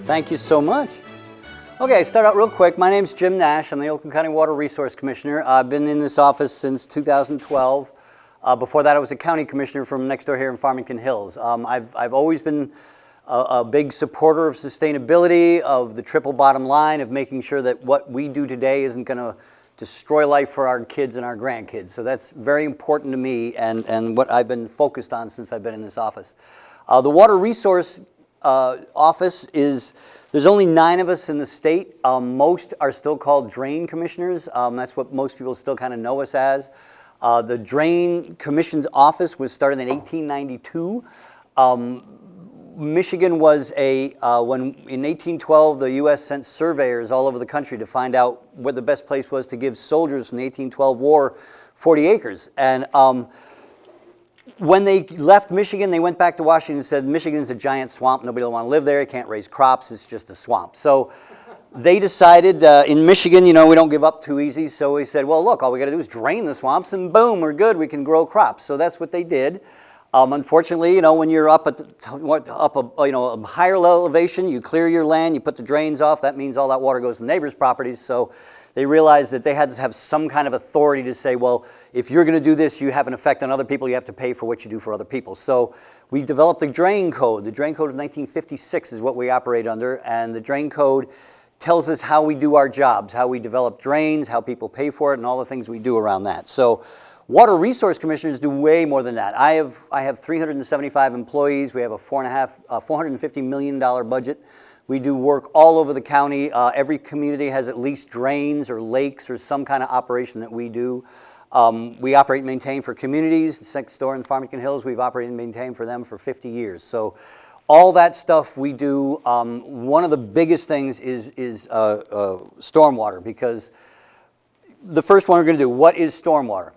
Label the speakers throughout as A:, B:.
A: Thank you so much. Okay, start out real quick. My name's Jim Nash. I'm the Oakland County Water Resource Commissioner. I've been in this office since 2012. Before that, I was a county commissioner from next door here in Farmington Hills. I've always been a big supporter of sustainability, of the triple bottom line, of making sure that what we do today isn't going to destroy life for our kids and our grandkids. So that's very important to me and what I've been focused on since I've been in this office. The Water Resource Office is, there's only 9 of us in the state. Most are still called drain commissioners. That's what most people still kind of know us as. The Drain Commission's office was started in 1892. Michigan was when in 1812 the U.S. sent surveyors all over the country to find out where the best place was to give soldiers from the 1812 war 40 acres. And when they left Michigan, they went back to Washington and said, Michigan's a giant swamp. Nobody will want to live there. You can't raise crops. It's just a swamp. So they decided in Michigan, we don't give up too easy. So we said, well, look, all we got to do is drain the swamps and boom, we're good. We can grow crops. So that's what they did. Unfortunately, when you're up at a higher elevation, you clear your land, you put the drains off. That means all that water goes to neighbors' properties. So they realized that they had to have some kind of authority to say, well, if you're going to do this, you have an effect on other people. You have to pay for what you do for other people. So we developed the Drain Code. The Drain Code of 1956 is what we operate under, and the Drain Code tells us how we do our jobs, how we develop drains, how people pay for it, and all the things we do around that. So Water Resource Commissioners do way more than that. I have 375 employees. We have a $450 million budget. We do work all over the county. Every community has at least drains or lakes or some kind of operation that we do. We operate and maintain for communities. Next door in Farmington Hills, we've operated and maintained for them for 50 years. So all that stuff we do. One of the biggest things is stormwater, because the first one we're going to do, what is stormwater?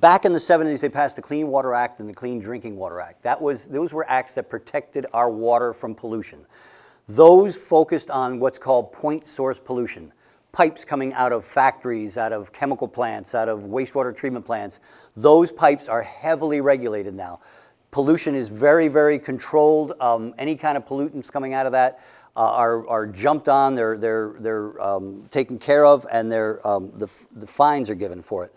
A: Back in the 70s, they passed the Clean Water Act and the Clean Drinking Water Act. Those were acts that protected our water from pollution. Those focused on what's called point source pollution. Pipes coming out of factories, out of chemical plants, out of wastewater treatment plants. Those pipes are heavily regulated now. Pollution is very, very controlled. Any kind of pollutants coming out of that are jumped on, they're taken care of, and the fines are given for it.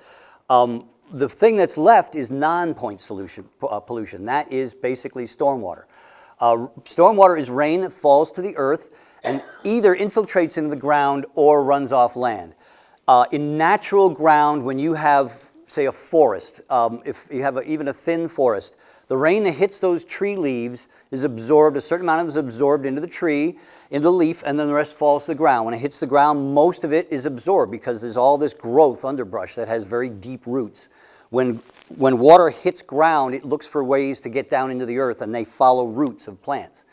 A: The thing that's left is non-point pollution. That is basically stormwater. Stormwater is rain that falls to the earth and either infiltrates into the ground or runs off land. In natural ground, when you have, say, a forest, if you have even a thin forest, the rain that hits those tree leaves is absorbed, a certain amount of it is absorbed into the tree, into the leaf, and then the rest falls to the ground. When it hits the ground, most of it is absorbed because there's all this growth, underbrush, that has very deep roots. When water hits ground, it looks for ways to get down into the earth, and they follow roots of plants.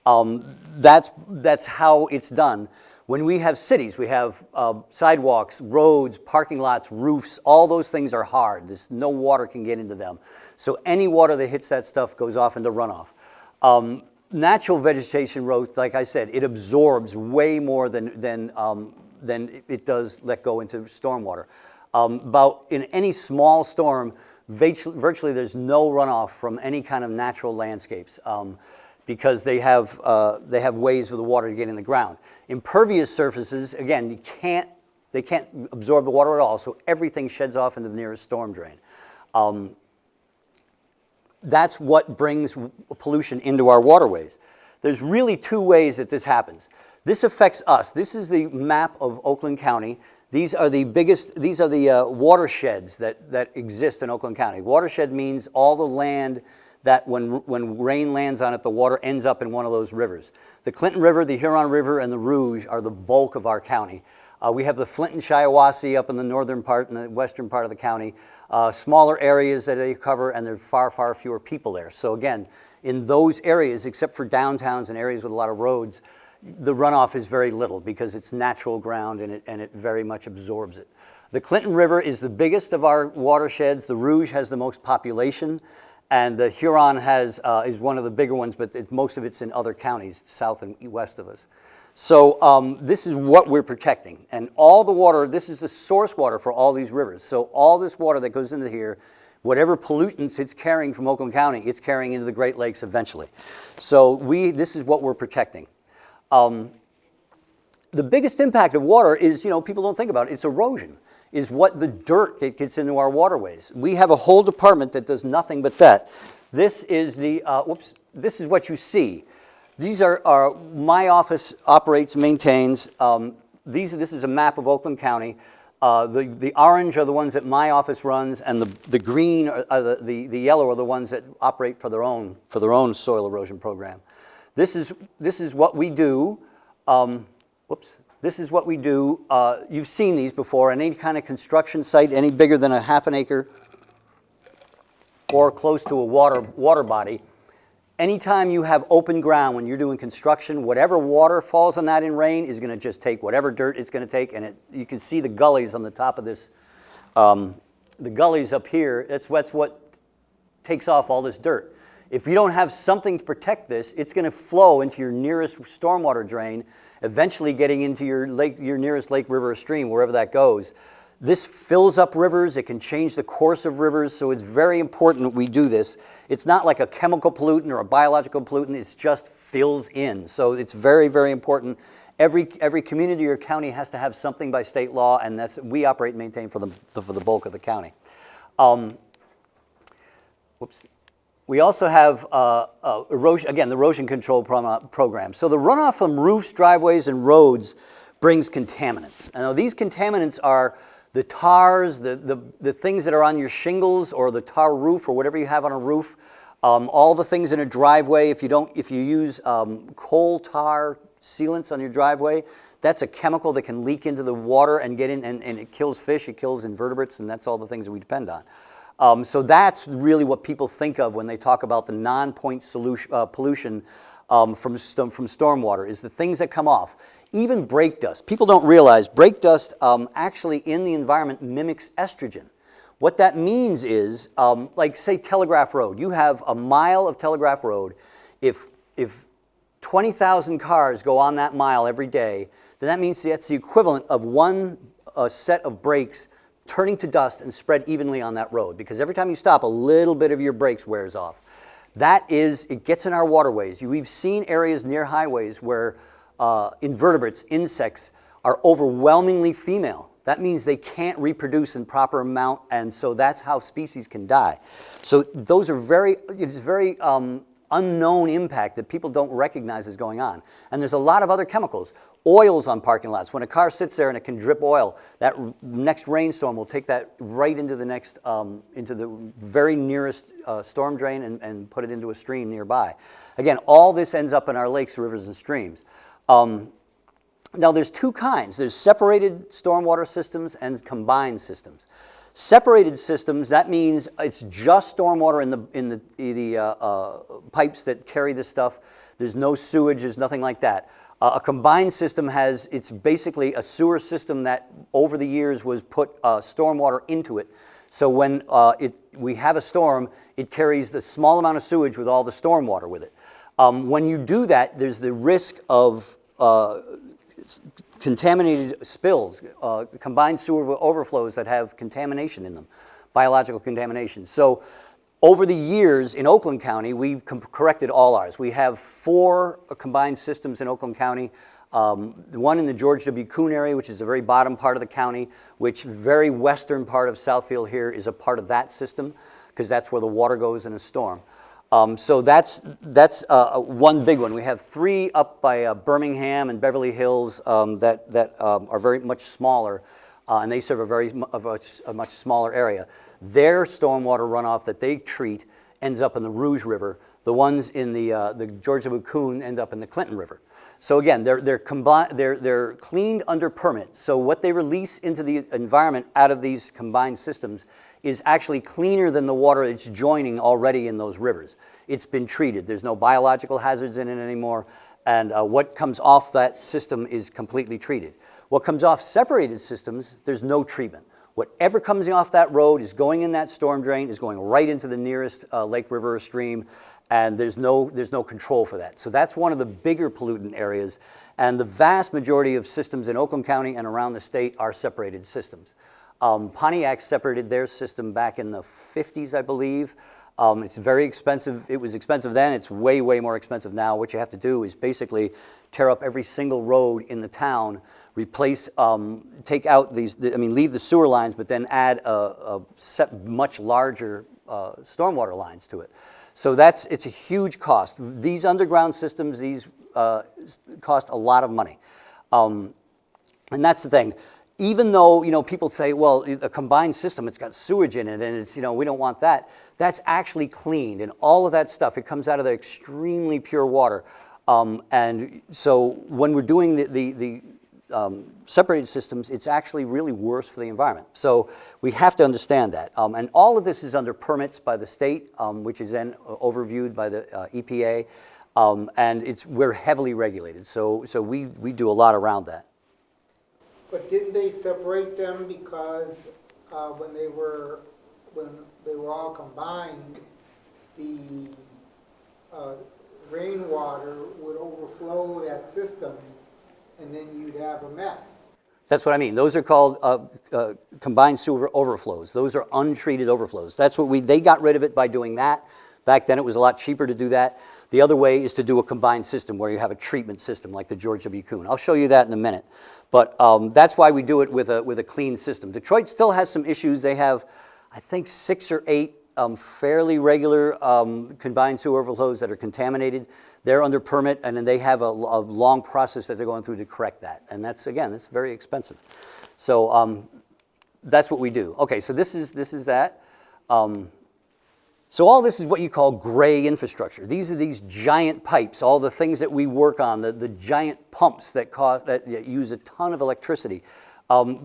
A: That's how it's done. When we have cities, we have sidewalks, roads, parking lots, roofs. All those things are hard. No water can get into them. So any water that hits that stuff goes off into runoff. Natural vegetation growth, like I said, it absorbs way more than it does let go into stormwater. In any small storm, virtually there's no runoff from any kind of natural landscapes. Because they have ways for the water to get in the ground. Impervious surfaces, again, they can't absorb the water at all, so everything sheds off into the nearest storm drain. That's what brings pollution into our waterways. There's really 2 ways that this happens. This affects us. This is the map of Oakland County. These are the watersheds that exist in Oakland County. Watershed means all the land that when rain lands on it, the water ends up in one of those rivers. The Clinton River, the Huron River, and the Rouge are the bulk of our county. We have the Flint and Shiawassee up in the northern part and the western part of the county. Smaller areas that they cover, and there are far, far fewer people there. So again, in those areas, except for downtowns and areas with a lot of roads, the runoff is very little because it's natural ground and it very much absorbs it. The Clinton River is the biggest of our watersheds. The Rouge has the most population. And the Huron is one of the bigger ones, but most of it's in other counties, south and west of us. So this is what we're protecting. And all the water, this is the source water for all these rivers. So all this water that goes into here, whatever pollutants it's carrying from Oakland County, it's carrying into the Great Lakes eventually. So this is what we're protecting. The biggest impact of water is, people don't think about it, it's erosion, is what the dirt that gets into our waterways. We have a whole department that does nothing but that. This is this is what you see. These are my office operates, maintains. This is a map of Oakland County. The orange are the ones that my office runs, and the green, the yellow are the ones that operate for their own soil erosion program. This is what we do. This is what we do. You've seen these before. Any kind of construction site, any bigger than a half an acre or close to a water body, anytime you have open ground when you're doing construction, whatever water falls on that in rain is going to just take whatever dirt it's going to take, and you can see the gullies on the top of this. The gullies up here, that's what takes off all this dirt. If you don't have something to protect this, it's going to flow into your nearest stormwater drain, eventually getting into your nearest lake, river, or stream, wherever that goes. This fills up rivers. It can change the course of rivers, so it's very important that we do this. It's not like a chemical pollutant or a biological pollutant. It just fills in. So it's very, very important. Every community or county has to have something by state law, and we operate and maintain for the bulk of the county. We also have erosion, again, the erosion control program. So the runoff from roofs, driveways, and roads brings contaminants. Now these contaminants are the tars, the things that are on your shingles or the tar roof or whatever you have on a roof, all the things in a driveway. If you use coal tar sealants on your driveway, that's a chemical that can leak into the water and get in, and it kills fish, it kills invertebrates, and that's all the things that we depend on. So that's really what people think of when they talk about the non-point pollution from stormwater, is the things that come off. Even brake dust. People don't realize brake dust actually in the environment mimics estrogen. What that means is, like say Telegraph Road, you have a mile of Telegraph Road. If 20,000 cars go on that mile every day, then that means that's the equivalent of one set of brakes turning to dust and spread evenly on that road, because every time you stop, a little bit of your brakes wears off. It gets in our waterways. We've seen areas near highways where invertebrates, insects, are overwhelmingly female. That means they can't reproduce in proper amount, and so that's how species can die. So those are very unknown impact that people don't recognize is going on. And there's a lot of other chemicals. Oils on parking lots. When a car sits there and it can drip oil, that next rainstorm will take that right into the next, into the very nearest storm drain and put it into a stream nearby. Again, all this ends up in our lakes, rivers, and streams. Now there's two kinds. There's separated stormwater systems and combined systems. Separated systems, that means it's just stormwater in the pipes that carry this stuff. There's no sewage, there's nothing like that. A combined system it's basically a sewer system that over the years was put stormwater into it. So when we have a storm, it carries the small amount of sewage with all the stormwater with it. When you do that, there's the risk of contaminated spills, combined sewer overflows that have contamination in them, biological contamination. So over the years in Oakland County, we've corrected all ours. We have 4 combined systems in Oakland County. One in the George W. Coon area, which is the very bottom part of the county, which very western part of Southfield here is a part of that system, because that's where the water goes in a storm. So that's one big one. We have 3 up by Birmingham and Beverly Hills that are very much smaller, and they serve a much smaller area. Their stormwater runoff that they treat ends up in the Rouge River. The ones in the George W. Coon end up in the Clinton River. So again, they're cleaned under permit. So what they release into the environment out of these combined systems is actually cleaner than the water it's joining already in those rivers. It's been treated. There's no biological hazards in it anymore, and what comes off that system is completely treated. What comes off separated systems, there's no treatment. Whatever comes off that road is going in that storm drain, is going right into the nearest lake, river, or stream, and there's no control for that. So that's one of the bigger pollutant areas, and the vast majority of systems in Oakland County and around the state are separated systems. Pontiac separated their system back in the 50s, I believe. It's very expensive. It was expensive then. It's way, way more expensive now. What you have to do is basically tear up every single road in the town, replace, take out leave the sewer lines, but then add a much larger stormwater lines to it. So it's a huge cost. These underground systems, cost a lot of money. And that's the thing. Even though, people say, well, a combined system, it's got sewage in it, and it's, we don't want that. That's actually cleaned, and all of that stuff, it comes out of the extremely pure water. And so when we're doing the separated systems, it's actually really worse for the environment. So we have to understand that. And all of this is under permits by the state, which is then overviewed by the EPA. And we're heavily regulated. So we do a lot around that.
B: But didn't they separate them because when they were all combined, the rainwater would overflow that system, and then you'd have a mess?
A: That's what I mean. Those are called combined sewer overflows. Those are untreated overflows. That's what they got rid of it by doing that. Back then it was a lot cheaper to do that. The other way is to do a combined system where you have a treatment system like the George W. Kuhn. I'll show you that in a minute. But that's why we do it with a clean system. Detroit still has some issues. They have, I think, 6 or 8 fairly regular combined sewer overflows that are contaminated. They're under permit, and then they have a long process that they're going through to correct that. And that's very expensive. So that's what we do. Okay, so this is that. So all this is what you call gray infrastructure. These are these giant pipes, all the things that we work on, the giant pumps that use a ton of electricity.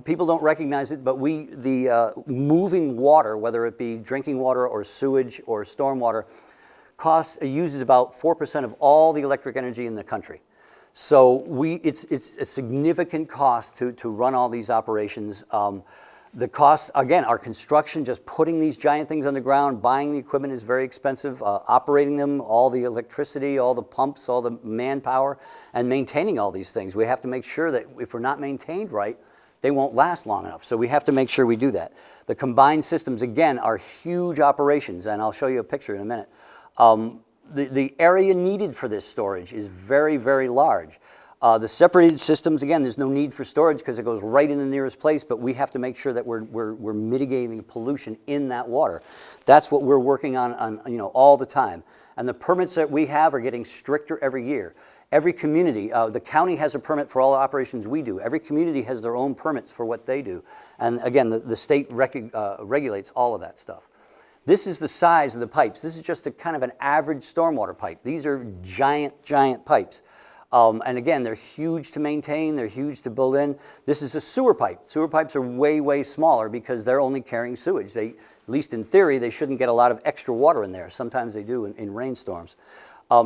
A: People don't recognize it, but the moving water, whether it be drinking water or sewage or stormwater, uses about 4% of all the electric energy in the country. So it's a significant cost to run all these operations. The costs, again, our construction, just putting these giant things on the ground, buying the equipment is very expensive, operating them, all the electricity, all the pumps, all the manpower, and maintaining all these things. We have to make sure that if we're not maintained right, they won't last long enough. So we have to make sure we do that. The combined systems, again, are huge operations, and I'll show you a picture in a minute. The area needed for this storage is very, very large. The separated systems, again, there's no need for storage because it goes right in the nearest place, but we have to make sure that we're mitigating the pollution in that water. That's what we're working on all the time. And the permits that we have are getting stricter every year. Every community, the county has a permit for all the operations we do. Every community has their own permits for what they do. And again, the state regulates all of that stuff. This is the size of the pipes. This is just a kind of an average stormwater pipe. These are giant, giant pipes. And again, they're huge to maintain, they're huge to build in. This is a sewer pipe. Sewer pipes are way, way smaller because they're only carrying sewage. At least in theory, they shouldn't get a lot of extra water in there. Sometimes they do in rainstorms.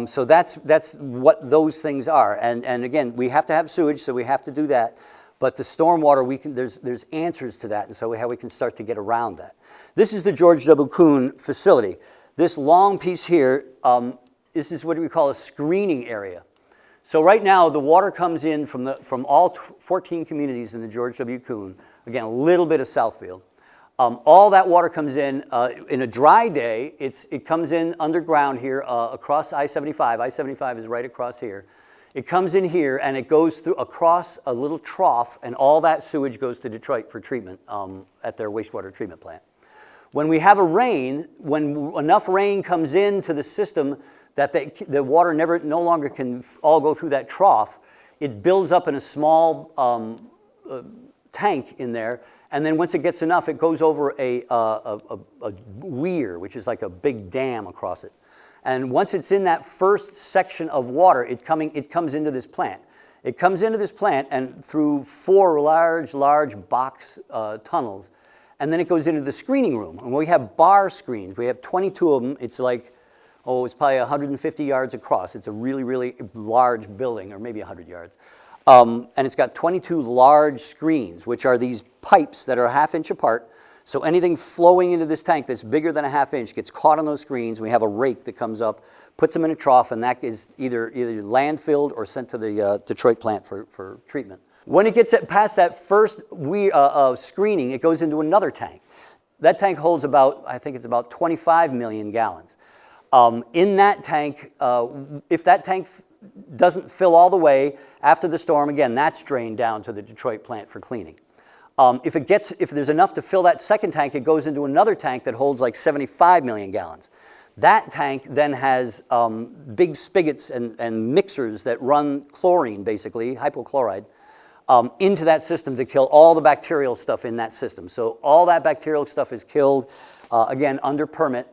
A: So that's what those things are. And again, we have to have sewage, so we have to do that. But the stormwater, there's answers to that, and so how we can start to get around that. This is the George W. Kuhn facility. This long piece here, this is what we call a screening area. So right now, the water comes in from all 14 communities in the George W. Kuhn. Again, a little bit of Southfield. All that water comes in a dry day. It comes in underground here across I-75. I-75 is right across here. It comes in here and it goes across a little trough, and all that sewage goes to Detroit for treatment at their wastewater treatment plant. When we have when enough rain comes into the system that the water no longer can all go through that trough, it builds up in a small tank in there, and then once it gets enough, it goes over a weir, which is like a big dam across it. And once it's in that first section of water, it comes into this plant. It comes into this plant and through 4 large box tunnels, and then it goes into the screening room. And we have bar screens. We have 22 of them. It's like, it's probably 150 yards across. It's a really, really large building, or maybe 100 yards. And it's got 22 large screens, which are these pipes that are a half-inch apart. So anything flowing into this tank that's bigger than a half-inch gets caught on those screens. We have a rake that comes up, puts them in a trough, and that is either landfilled or sent to the Detroit plant for treatment. When it gets past that first screening, it goes into another tank. That tank holds about, I think it's about 25 million gallons. In that tank, if that tank doesn't fill all the way after the storm, again, that's drained down to the Detroit plant for cleaning. If there's enough to fill that second tank, it goes into another tank that holds like 75 million gallons. That tank then has big spigots and mixers that run chlorine, basically, hypochlorite, into that system to kill all the bacterial stuff in that system. So all that bacterial stuff is killed, again, under permit.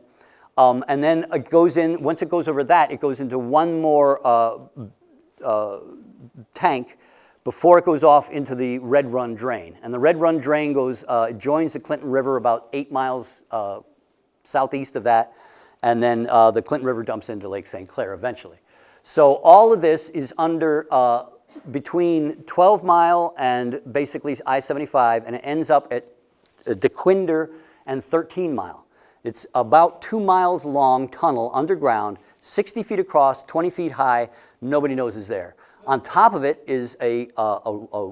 A: And then it goes in, once it goes over that, it goes into one more tank before it goes off into the Red Run drain. And the Red Run drain goes, it joins the Clinton River about 8 miles southeast of that, and then the Clinton River dumps into Lake St. Clair eventually. So all of this is under, between 12 Mile and basically I-75, and it ends up at DeQuinder and 13 Mile. It's about 2 miles long tunnel underground, 60 feet across, 20 feet high, nobody knows is there. On top of it is a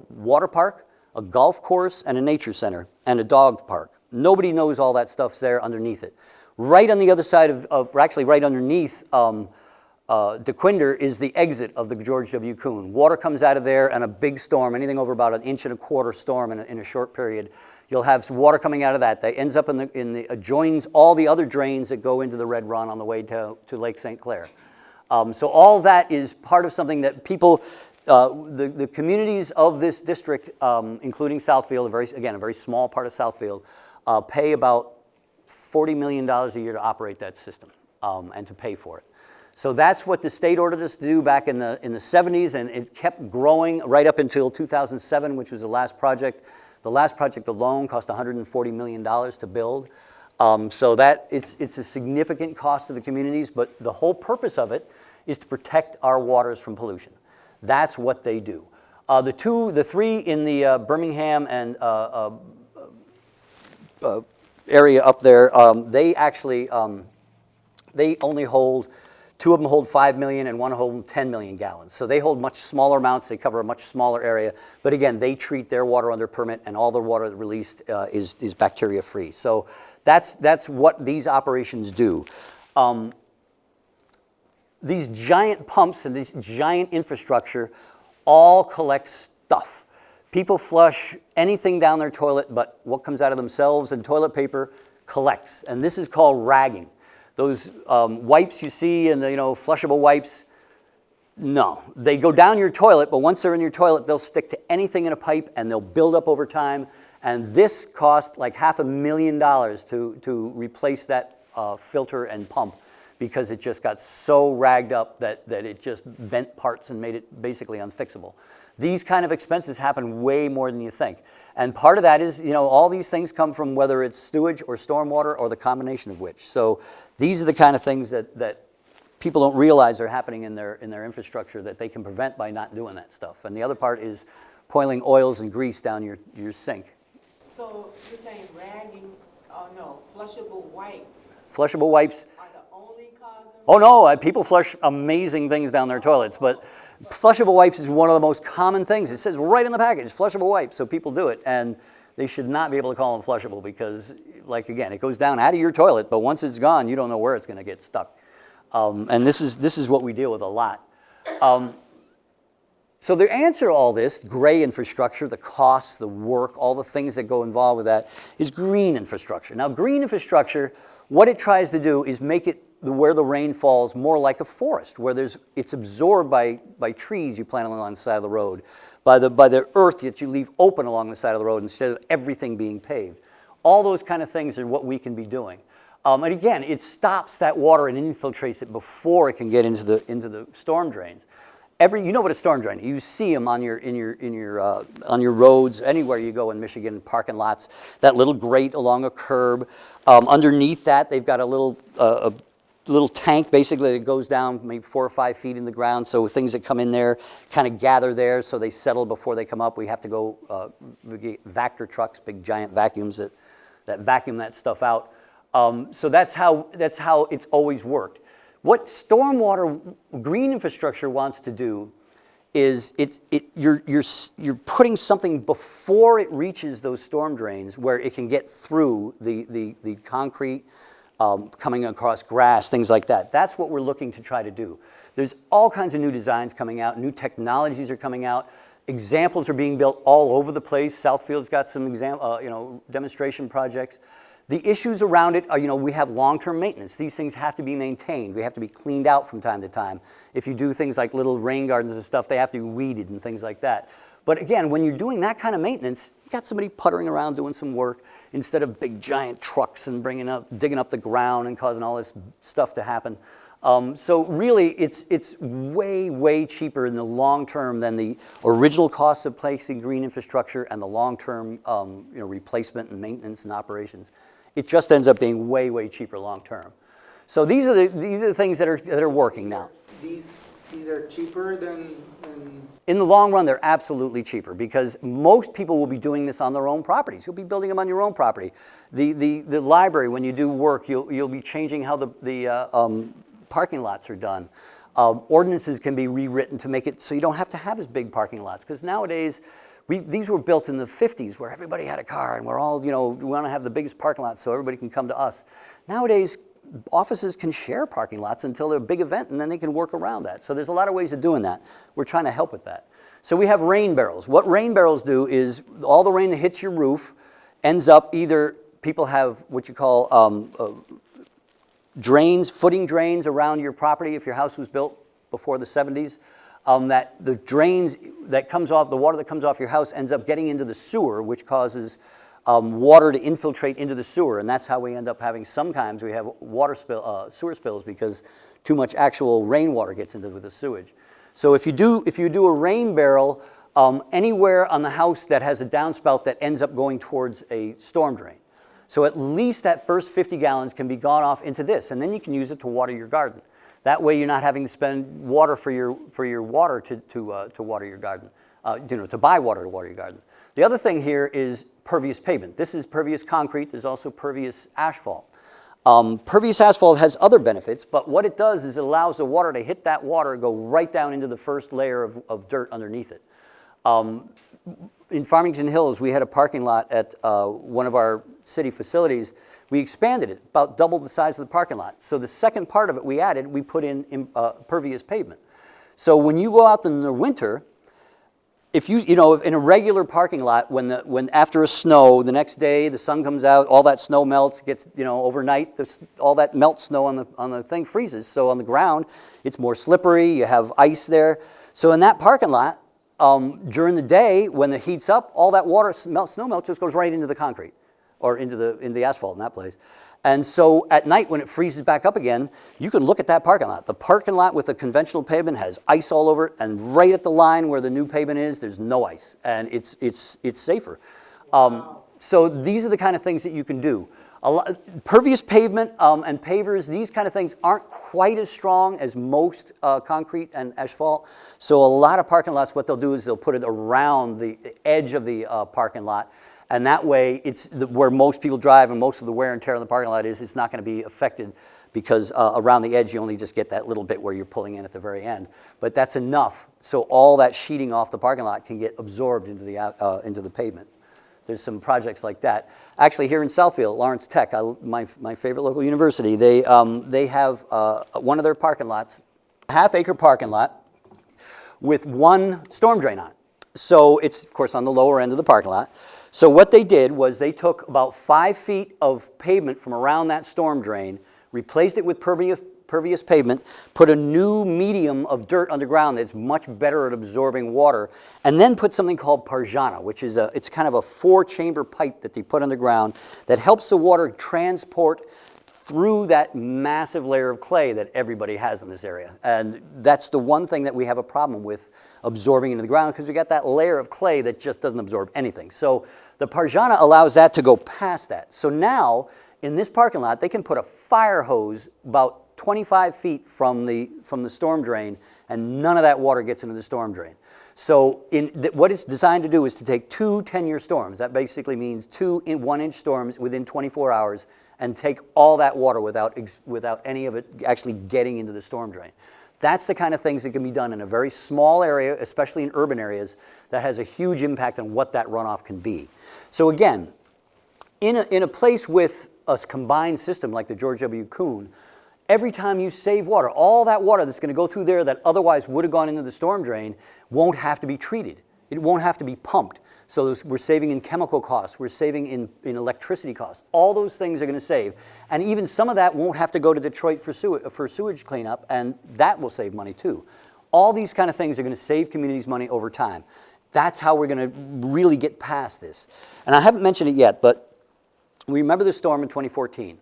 A: water park, a golf course, and a nature center, and a dog park. Nobody knows all that stuff's there underneath it. Right on the other side actually right underneath DeQuinder is the exit of the George W. Coon. Water comes out of there, and a big storm, anything over about 1.25 inch storm in a short period, you'll have water coming out of that. That ends up joins all the other drains that go into the Red Run on the way to Lake St. Clair. So all that is part of something that people, the communities of this district, including Southfield, a very small part of Southfield, pay about $40 million a year to operate that system and to pay for it. So that's what the state ordered us to do back in the 70s, and it kept growing right up until 2007, which was the last project. The last project alone cost $140 million to build. So that it's a significant cost to the communities, but the whole purpose of it is to protect our waters from pollution. That's what they do. The three in the Birmingham and area up there, they actually, they only hold, 2 of them hold 5 million and one holds 10 million gallons. So they hold much smaller amounts, they cover a much smaller area, but again, they treat their water under permit, and all the water released is bacteria free. So that's what these operations do. These giant pumps and this giant infrastructure all collect stuff. People flush anything down their toilet, but what comes out of themselves and toilet paper collects, and this is called ragging. Those wipes you see and the flushable wipes, no. They go down your toilet, but once they're in your toilet, they'll stick to anything in a pipe and they'll build up over time. And this cost like $500,000 to replace that filter and pump, because it just got so ragged up that it just bent parts and made it basically unfixable. These kind of expenses happen way more than you think. And part of that is, all these things come from whether it's sewage or stormwater or the combination of which. So these are the kind of things that people don't realize are happening in their infrastructure that they can prevent by not doing that stuff. And the other part is pouring oils and grease down your sink.
C: So you're saying ragging, flushable wipes.
A: Flushable wipes.
C: Are the only cause of...
A: Oh no, people flush amazing things down their toilets, but flushable wipes is one of the most common things. It says right in the package, flushable wipes, so people do it, and they should not be able to call them flushable because, again, it goes down out of your toilet, but once it's gone, you don't know where it's going to get stuck. And this is what we deal with a lot. So the answer to all this, gray infrastructure, the costs, the work, all the things that go involved with that, is green infrastructure. Now, green infrastructure, what it tries to do is make it where the rain falls more like a forest, where it's absorbed by trees you plant along the side of the road, by the earth that you leave open along the side of the road instead of everything being paved. All those kind of things are what we can be doing. And again, it stops that water and infiltrates it before it can get into the storm drains. You know what a storm drain is. You see them on your roads, anywhere you go in Michigan, parking lots, that little grate along a curb. Underneath that, they've got a little tank basically that goes down maybe 4 or 5 feet in the ground, so things that come in there kind of gather there so they settle before they come up. We have to go Vector trucks, big giant vacuums that vacuum that stuff out. So that's how it's always worked. What stormwater green infrastructure wants to do is you're putting something before it reaches those storm drains where it can get through the concrete, coming across grass, things like that. That's what we're looking to try to do. There's all kinds of new designs coming out, new technologies are coming out, examples are being built all over the place. Southfield's got some demonstration projects. The issues around it are, we have long-term maintenance. These things have to be maintained. They have to be cleaned out from time to time. If you do things like little rain gardens and stuff, they have to be weeded and things like that. But again, when you're doing that kind of maintenance, you got somebody puttering around doing some work instead of big giant trucks and digging up the ground and causing all this stuff to happen. So really, it's way, way cheaper in the long term than the original costs of placing green infrastructure and the long-term replacement and maintenance and operations. It just ends up being way, way cheaper long term. So these are the things that are working now.
B: These are cheaper than
A: In the long run, they're absolutely cheaper because most people will be doing this on their own properties. You'll be building them on your own property. The library, when you do work, you'll be changing how the parking lots are done. Ordinances can be rewritten to make it so you don't have to have as big parking lots because nowadays, these were built in the 50s where everybody had a car and we're all, we want to have the biggest parking lots so everybody can come to us. Nowadays, offices can share parking lots until they're a big event and then they can work around that. So there's a lot of ways of doing that. We're trying to help with that. So we have rain barrels. What rain barrels do is all the rain that hits your roof ends up either, people have what you call drains, footing drains around your property if your house was built before the 70s. That the drains that comes off, the water that comes off your house ends up getting into the sewer, which causes water to infiltrate into the sewer, and that's how we end up having, sometimes we have sewer spills because too much actual rainwater gets into the sewage. So if you do a rain barrel anywhere on the house that has a downspout that ends up going towards a storm drain. So at least that first 50 gallons can be gone off into this, and then you can use it to water your garden. That way you're not having to spend water for your water to water your garden, to buy water to water your garden. The other thing here is pervious pavement. This is pervious concrete. There's also pervious asphalt. Pervious asphalt has other benefits, but what it does is it allows the water to hit that water and go right down into the first layer of dirt underneath it. In Farmington Hills, we had a parking lot at one of our city facilities. We expanded it, about doubled the size of the parking lot. So the second part of it we added, we put in pervious pavement. So when you go out in the winter, if in a regular parking lot, when after a snow, the next day the sun comes out, all that snow melts, gets overnight, all that melt snow on the thing freezes. So on the ground, it's more slippery. You have ice there. So in that parking lot, during the day when it heats up, all that snow melt just goes right into the concrete or into the asphalt in that place. And so at night when it freezes back up again, you can look at that parking lot. The parking lot with the conventional pavement has ice all over it, and right at the line where the new pavement is, there's no ice, and it's safer. So these are the kind of things that you can do. Pervious pavement and pavers, these kind of things aren't quite as strong as most concrete and asphalt. So a lot of parking lots, what they'll do is they'll put it around the edge of the parking lot. And that way, it's where most people drive and most of the wear and tear on the parking lot is, it's not going to be affected because around the edge, you only just get that little bit where you're pulling in at the very end. But that's enough, so all that sheeting off the parking lot can get absorbed into the pavement. There's some projects like that. Actually, here in Southfield, Lawrence Tech, my favorite local university, they have one of their parking lots, a half-acre parking lot with one storm drain on it. So it's, of course, on the lower end of the parking lot. So what they did was they took about 5 feet of pavement from around that storm drain, replaced it with pervious pavement, put a new medium of dirt underground that's much better at absorbing water, and then put something called parjana, which is it's kind of a 4-chamber pipe that they put underground that helps the water transport through that massive layer of clay that everybody has in this area. And that's the one thing that we have a problem with absorbing into the ground, because we got that layer of clay that just doesn't absorb anything. So the parjana allows that to go past that. So now, in this parking lot, they can put a fire hose about 25 feet from the storm drain, and none of that water gets into the storm drain. So what it's designed to do is to take 2 10-year storms. That basically means 2 1-inch storms within 24 hours and take all that water without any of it actually getting into the storm drain. That's the kind of things that can be done in a very small area, especially in urban areas, that has a huge impact on what that runoff can be. So again, in a place with a combined system like the George W. Kuhn, every time you save water, all that water that's going to go through there that otherwise would have gone into the storm drain won't have to be treated. It won't have to be pumped. So we're saving in chemical costs. We're saving in electricity costs. All those things are going to save. And even some of that won't have to go to Detroit for sewage cleanup, and that will save money too. All these kind of things are going to save communities money over time. That's how we're going to really get past this. And I haven't mentioned it yet, but we remember the storm in 2014.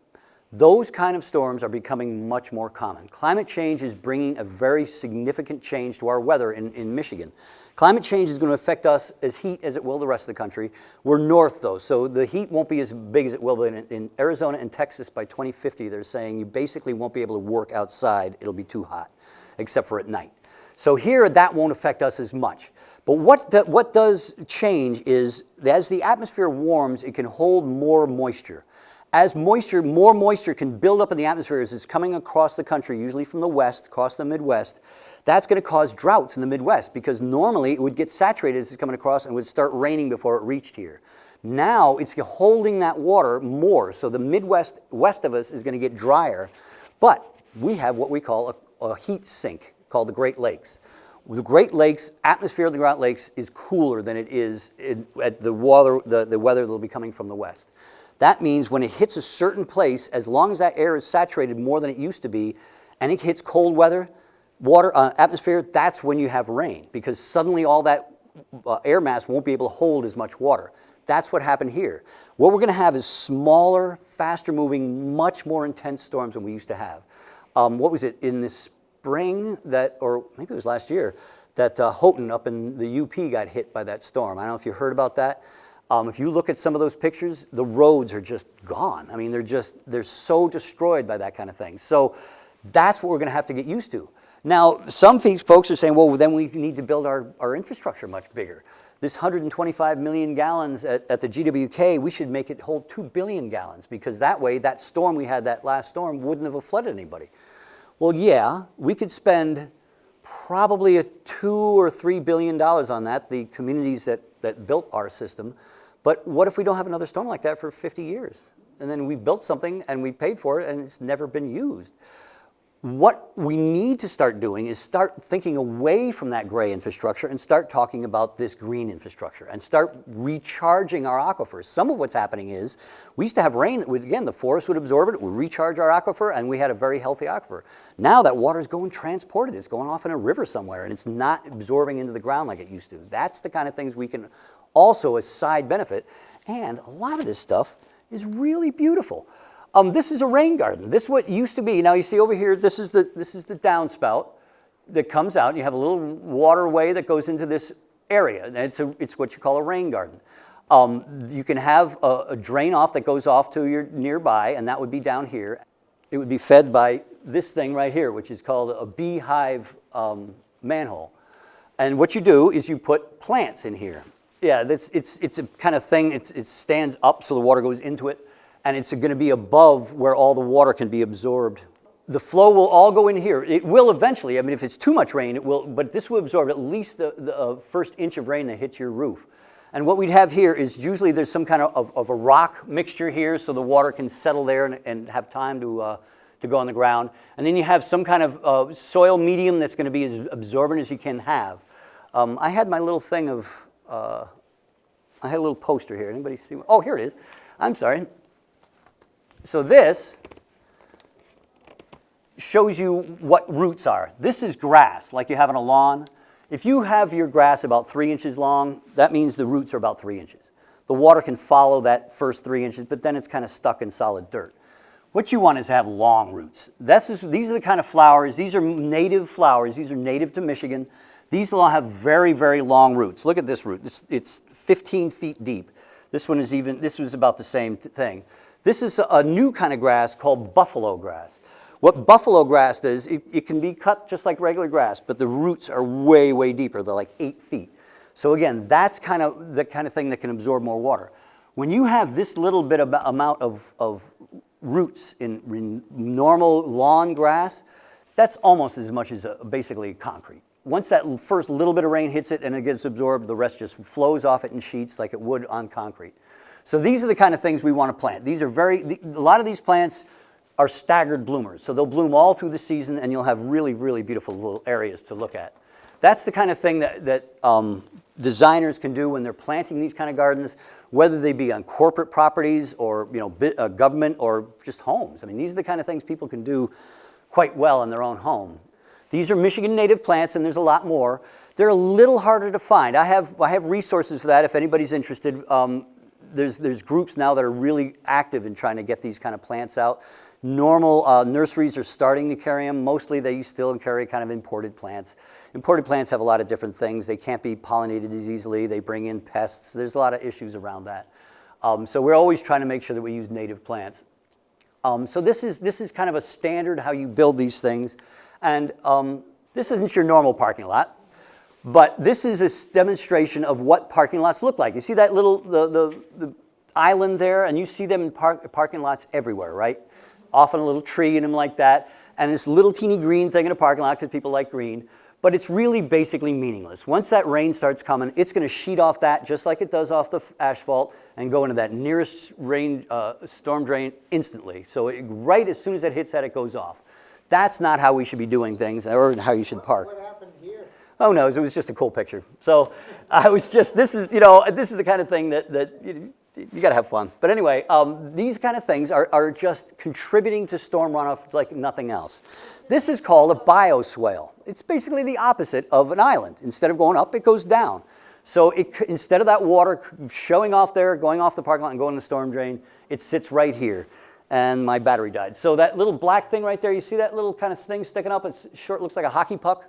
A: Those kind of storms are becoming much more common. Climate change is bringing a very significant change to our weather in Michigan. Climate change is going to affect us as heat as it will the rest of the country. We're north though, so the heat won't be as big as it will be in Arizona and Texas by 2050. They're saying you basically won't be able to work outside. It'll be too hot, except for at night. So here that won't affect us as much. But what does change is as the atmosphere warms, it can hold more moisture. As more moisture can build up in the atmosphere as it's coming across the country, usually from the west, across the Midwest, that's going to cause droughts in the Midwest because normally it would get saturated as it's coming across and would start raining before it reached here. Now it's holding that water more, so the Midwest west of us is going to get drier, but we have what we call a heat sink called the Great Lakes. The Great Lakes, atmosphere of the Great Lakes is cooler than it is at the weather that will be coming from the west. That means when it hits a certain place, as long as that air is saturated more than it used to be, and it hits cold weather, atmosphere, that's when you have rain, because suddenly all that air mass won't be able to hold as much water. That's what happened here. What we're going to have is smaller, faster moving, much more intense storms than we used to have. What was it, in the spring, or maybe it was last year, that Houghton up in the UP got hit by that storm. I don't know if you heard about that. If you look at some of those pictures, the roads are just gone. I mean, they're so destroyed by that kind of thing. So that's what we're going to have to get used to. Now, some folks are saying, well, then we need to build our infrastructure much bigger. This 125 million gallons at the GWK, we should make it hold 2 billion gallons because that way, that storm we had, that last storm, wouldn't have flooded anybody. Well, yeah, we could spend probably a $2 or $3 billion on that, the communities that built our system. But what if we don't have another storm like that for 50 years? And then we built something and we paid for it and it's never been used. What we need to start doing is start thinking away from that gray infrastructure and start talking about this green infrastructure and start recharging our aquifers. Some of what's happening is we used to have rain that would, again, the forest would absorb it would recharge our aquifer, and we had a very healthy aquifer. Now that water is going transported. It's going off in a river somewhere, and it's not absorbing into the ground like it used to. That's the kind of things we can also, as side benefit, and a lot of this stuff is really beautiful. This is a rain garden. This is what used to be. Now you see over here, this is the downspout that comes out. You have a little waterway that goes into this area, and it's what you call a rain garden. You can have a drain off that goes off to your nearby, and that would be down here. It would be fed by this thing right here, which is called a beehive manhole. And what you do is you put plants in here. Yeah, it's a kind of thing. It stands up so the water goes into it. And it's going to be above where all the water can be absorbed. The flow will all go in here. It will eventually. I mean, if it's too much rain, it will, but this will absorb at least the first inch of rain that hits your roof. And what we'd have here is usually there's some kind of a rock mixture here so the water can settle there and have time to go on the ground. And then you have some kind of soil medium that's going to be as absorbent as you can have. I had my little thing of, I had a little poster here. Anybody see? Oh, here it is. I'm sorry. So this shows you what roots are. This is grass, like you have on a lawn. If you have your grass about 3 inches long, that means the roots are about 3 inches. The water can follow that first 3 inches, but then it's kind of stuck in solid dirt. What you want is to have long roots. These are the kind of flowers. These are native flowers. These are native to Michigan. These all have very, very long roots. Look at this root. It's 15 feet deep. This was about the same thing. This is a new kind of grass called buffalo grass. What buffalo grass does, it can be cut just like regular grass, but the roots are way, way deeper. They're like 8 feet. So again, that's kind of the kind of thing that can absorb more water. When you have this little bit amount of roots in normal lawn grass, that's almost as much as basically concrete. Once that first little bit of rain hits it and it gets absorbed, the rest just flows off it in sheets like it would on concrete. So these are the kind of things we want to plant. These are a lot of these plants are staggered bloomers. So they'll bloom all through the season and you'll have really, really beautiful little areas to look at. That's the kind of thing that designers can do when they're planting these kind of gardens, whether they be on corporate properties or government or just homes. I mean, these are the kind of things people can do quite well in their own home. These are Michigan native plants, and there's a lot more. They're a little harder to find. I have resources for that if anybody's interested. There's groups now that are really active in trying to get these kind of plants out. Normal nurseries are starting to carry them. Mostly they still carry kind of imported plants. Imported plants have a lot of different things. They can't be pollinated as easily. They bring in pests. There's a lot of issues around that. So we're always trying to make sure that we use native plants. So this is kind of a standard how you build these things. And this isn't your normal parking lot, but this is a demonstration of what parking lots look like. You see that little the island there, and you see them in parking lots everywhere, right? Often a little tree in them like that, and this little teeny green thing in a parking lot because people like green. But it's really basically meaningless. Once that rain starts coming, it's going to sheet off that just like it does off the asphalt and go into that nearest rain storm drain instantly. So right as soon as it hits that, it goes off. That's not how we should be doing things or how you should park.
B: What happened here?
A: Oh no, it was just a cool picture. So this is the kind of thing that you got to have fun. But anyway, these kind of things are just contributing to storm runoff like nothing else. This is called a bioswale. It's basically the opposite of an island. Instead of going up, it goes down. So instead of that water showing off there, going off the parking lot and going in the storm drain, it sits right here. And my battery died. So that little black thing right there, you see that little kind of thing sticking up? It's short, looks like a hockey puck.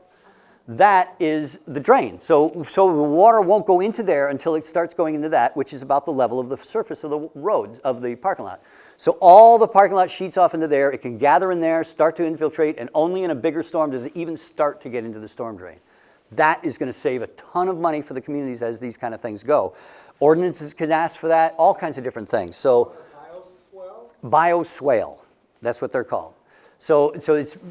A: That is the drain. So the water won't go into there until it starts going into that, which is about the level of the surface of the roads of the parking lot. So all the parking lot sheets off into there. It can gather in there, start to infiltrate, and only in a bigger storm does it even start to get into the storm drain. That is going to save a ton of money for the communities as these kind of things go. Ordinances can ask for that, all kinds of different things. So bioswale, that's what they're called. So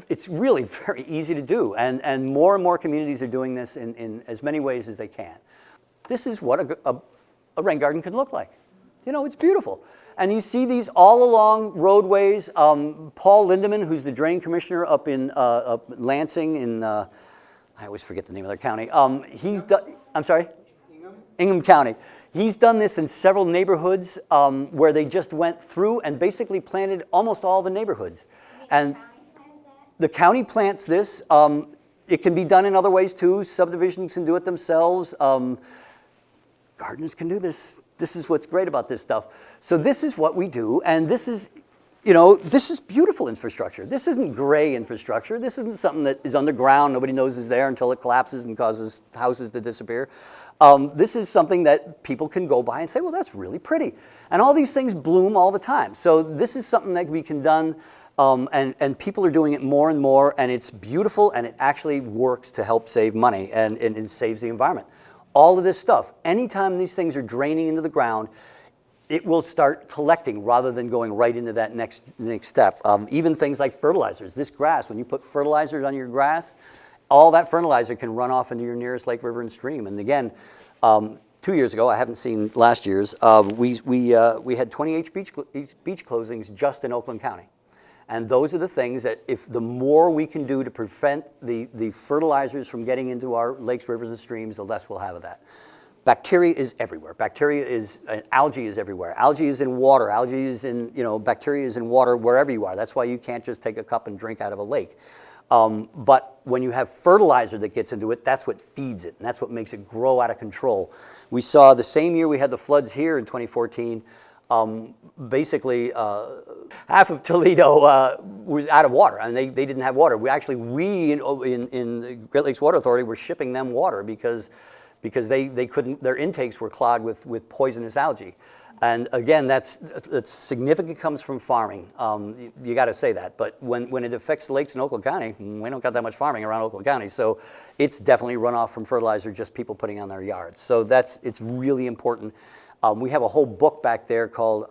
A: it's really very easy to do, and more communities are doing this in as many ways as they can. This is what a rain garden can look like. It's beautiful. And you see these all along roadways. Paul Lindeman, who's the drain commissioner up in Lansing in, I always forget the name of their county. I'm sorry? Ingham County. He's done this in several neighborhoods where they just went through and basically planted almost all the neighborhoods. And the county plants this. It can be done in other ways too. Subdivisions can do it themselves. Gardeners can do this. This is what's great about this stuff. So this is what we do, and this is beautiful infrastructure. This isn't gray infrastructure. This isn't something that is underground, nobody knows is there until it collapses and causes houses to disappear. This is something that people can go by and say, well, that's really pretty. And all these things bloom all the time. So this is something that we can done, and people are doing it more and more, and it's beautiful, and it actually works to help save money, and it saves the environment. All of this stuff, anytime these things are draining into the ground, it will start collecting rather than going right into that next step. Even things like fertilizers. This grass, when you put fertilizers on your grass, all that fertilizer can run off into your nearest lake, river, and stream. And again, 2 years ago, I haven't seen last year's, we had 28 beach closings just in Oakland County. And those are the things that if the more we can do to prevent the fertilizers from getting into our lakes, rivers, and streams, the less we'll have of that. Bacteria is everywhere. Algae is everywhere. Algae is in water. Algae is in, bacteria is in water wherever you are. That's why you can't just take a cup and drink out of a lake. But when you have fertilizer that gets into it, that's what feeds it, and that's what makes it grow out of control. We saw the same year we had the floods here in 2014, basically half of Toledo was out of water, and they didn't have water. We in the Great Lakes Water Authority were shipping them water because they couldn't, their intakes were clogged with poisonous algae. And again, that's significant, comes from farming. You got to say that. But when it affects the lakes in Oakland County, we don't got that much farming around Oakland County. So it's definitely runoff from fertilizer, just people putting on their yards. So it's really important. We have a whole book back there called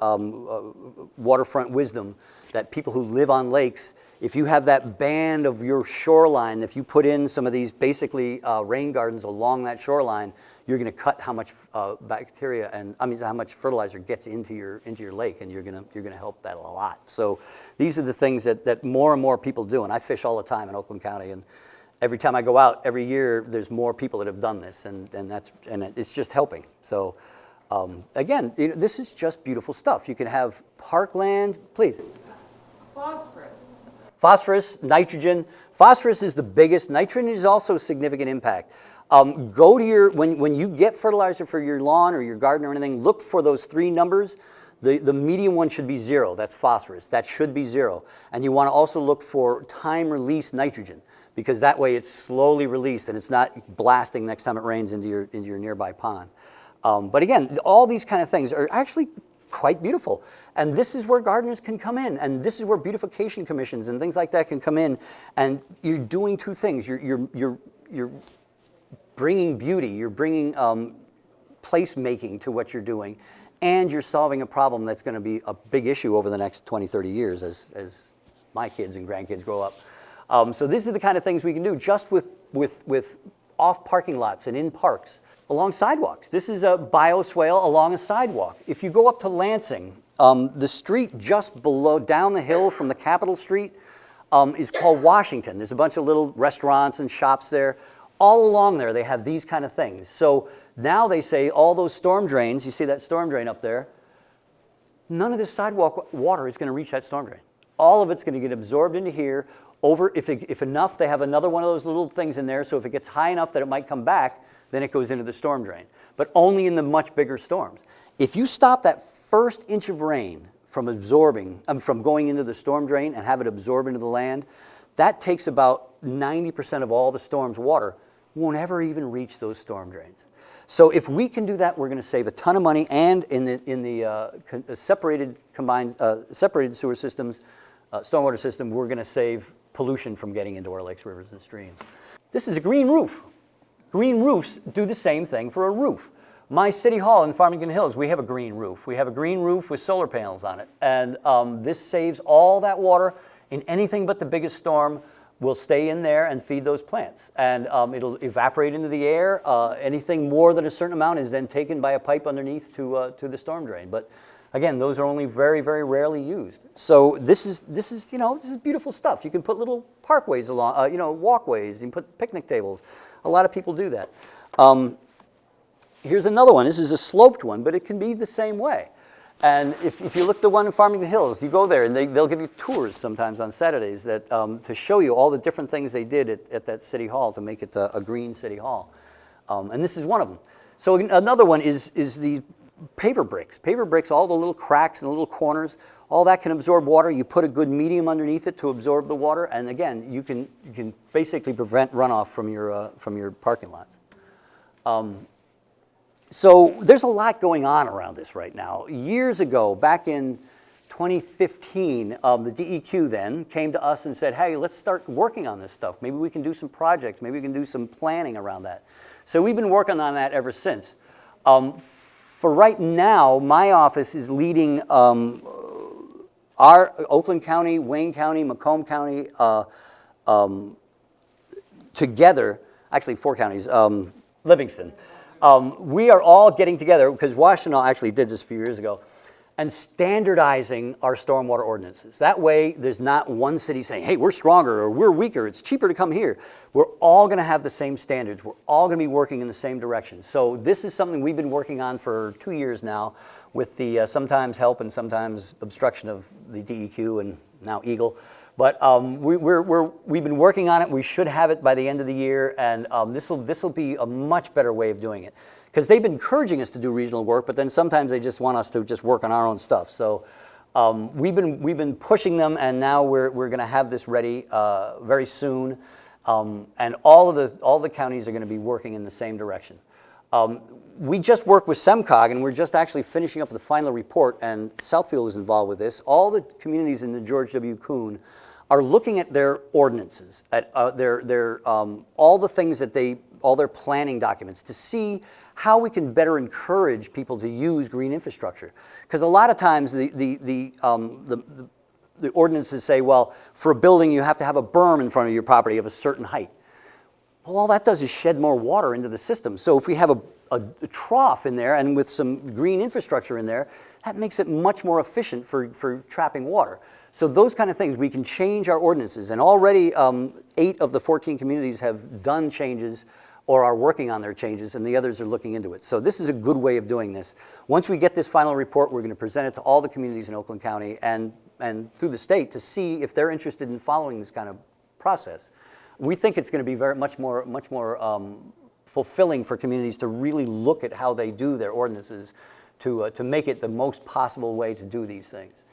A: Waterfront Wisdom, that people who live on lakes, if you have that band of your shoreline, if you put in some of these basically rain gardens along that shoreline, you're going to cut how much bacteria and how much fertilizer gets into your lake, and you're going to help that a lot. So these are the things that more and more people do, and I fish all the time in Oakland County, and every time I go out, every year there's more people that have done this, and it's just helping. So again, this is just beautiful stuff. You can have parkland, please.
C: Phosphorus.
A: Phosphorus, nitrogen. Phosphorus is the biggest. Nitrogen is also a significant impact. Go to when you get fertilizer for your lawn or your garden or anything, look for those 3 numbers. The medium one should be 0. That's phosphorus. That should be 0. And you want to also look for time-release nitrogen, because that way it's slowly released and it's not blasting next time it rains into your nearby pond. But again, all these kind of things are actually quite beautiful. And this is where gardeners can come in, and this is where beautification commissions and things like that can come in. And you're doing 2 things. You're bringing beauty, you're bringing placemaking to what you're doing, and you're solving a problem that's going to be a big issue over the next 20, 30 years as my kids and grandkids grow up. So these are the kind of things we can do just with off parking lots and in parks, along sidewalks. This is a bioswale along a sidewalk. If you go up to Lansing, the street just below, down the hill from the Capitol Street, is called Washington. There's a bunch of little restaurants and shops there. All along there, they have these kind of things. So now they say all those storm drains, you see that storm drain up there, none of this sidewalk water is going to reach that storm drain. All of it's going to get absorbed into here. If enough, they have another one of those little things in there, so if it gets high enough that it might come back, then it goes into the storm drain. But only in the much bigger storms. If you stop that first inch of rain from from going into the storm drain and have it absorb into the land, that takes about 90% of all the storm's water. Won't ever even reach those storm drains. So if we can do that, we're going to save a ton of money, and in the separated sewer systems, stormwater system, we're going to save pollution from getting into our lakes, rivers, and streams. This is a green roof. Green roofs do the same thing for a roof. My city hall in Farmington Hills, we have a green roof. We have a green roof with solar panels on it, and this saves all that water in anything but the biggest storm. Will stay in there and feed those plants, and it'll evaporate into the air. Anything more than a certain amount is then taken by a pipe underneath to the storm drain. But again, those are only very, very rarely used. So this is beautiful stuff. You can put little parkways along, walkways. You can put picnic tables. A lot of people do that. Here's another one. This is a sloped one, but it can be the same way. And if you look at the one in Farmington Hills, you go there and they'll give you tours sometimes on Saturdays that to show you all the different things they did at that city hall to make it a green city hall. And this is one of them. So another one is the paver bricks. Paver bricks, all the little cracks and the little corners, all that can absorb water. You put a good medium underneath it to absorb the water, and again, you can basically prevent runoff from your parking lots. So there's a lot going on around this right now. Years ago, back in 2015, the DEQ then came to us and said, hey, let's start working on this stuff. Maybe we can do some projects. Maybe we can do some planning around that. So we've been working on that ever since. For right now, my office is leading our Oakland County, Wayne County, Macomb County together, actually 4 counties, Livingston. We are all getting together, because Washington actually did this a few years ago, and standardizing our stormwater ordinances. That way, there's not one city saying, hey, we're stronger or we're weaker, it's cheaper to come here. We're all going to have the same standards. We're all going to be working in the same direction. So this is something we've been working on for 2 years now, with the sometimes help and sometimes obstruction of the DEQ and now Eagle. But we've been working on it. We should have it by the end of the year, and this will be a much better way of doing it. Because they've been encouraging us to do regional work, but then sometimes they just want us to just work on our own stuff. So we've been pushing them, and now we're going to have this ready very soon. And all the counties are going to be working in the same direction. We just worked with SEMCOG, and we're just actually finishing up the final report, and Southfield is involved with this. All the communities in the George W. Kuhn are looking at their ordinances, at all the things that all their planning documents, to see how we can better encourage people to use green infrastructure. Because a lot of times the ordinances say, well, for a building you have to have a berm in front of your property of a certain height. Well, all that does is shed more water into the system. So if we have a trough in there and with some green infrastructure in there, that makes it much more efficient for trapping water. So those kind of things, we can change our ordinances. And already 8 of the 14 communities have done changes or are working on their changes, and the others are looking into it. So this is a good way of doing this. Once we get this final report, we're going to present it to all the communities in Oakland County and through the state to see if they're interested in following this kind of process. We think it's going to be much more fulfilling for communities to really look at how they do their ordinances to make it the most possible way to do these things.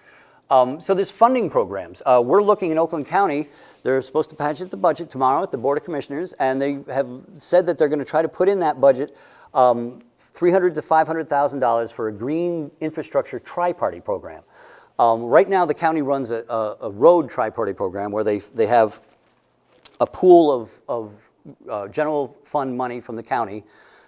A: So there's funding programs. We're looking in Oakland County. They're supposed to pass the budget tomorrow at the Board of Commissioners, and they have said that they're going to try to put in that budget $300,000 to $500,000 for a green infrastructure tri-party program. Right now, the county runs a road tri-party program where they have a pool of general fund money from the county.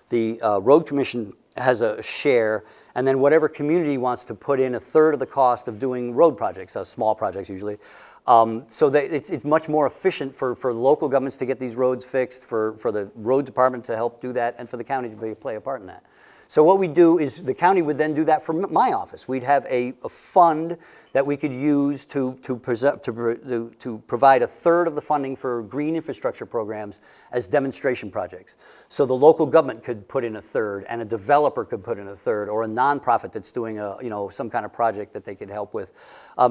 A: The road commission has a share, and then whatever community wants to put in a third of the cost of doing road projects, small projects usually. So it's much more efficient for local governments to get these roads fixed, for the road department to help do that, and for the county to play a part in that. So what we do is the county would then do that for my office. We'd have a fund that we could use to provide a third of the funding for green infrastructure programs as demonstration projects. So the local government could put in a third, and a developer could put in a third, or a nonprofit that's doing some kind of project that they could help with.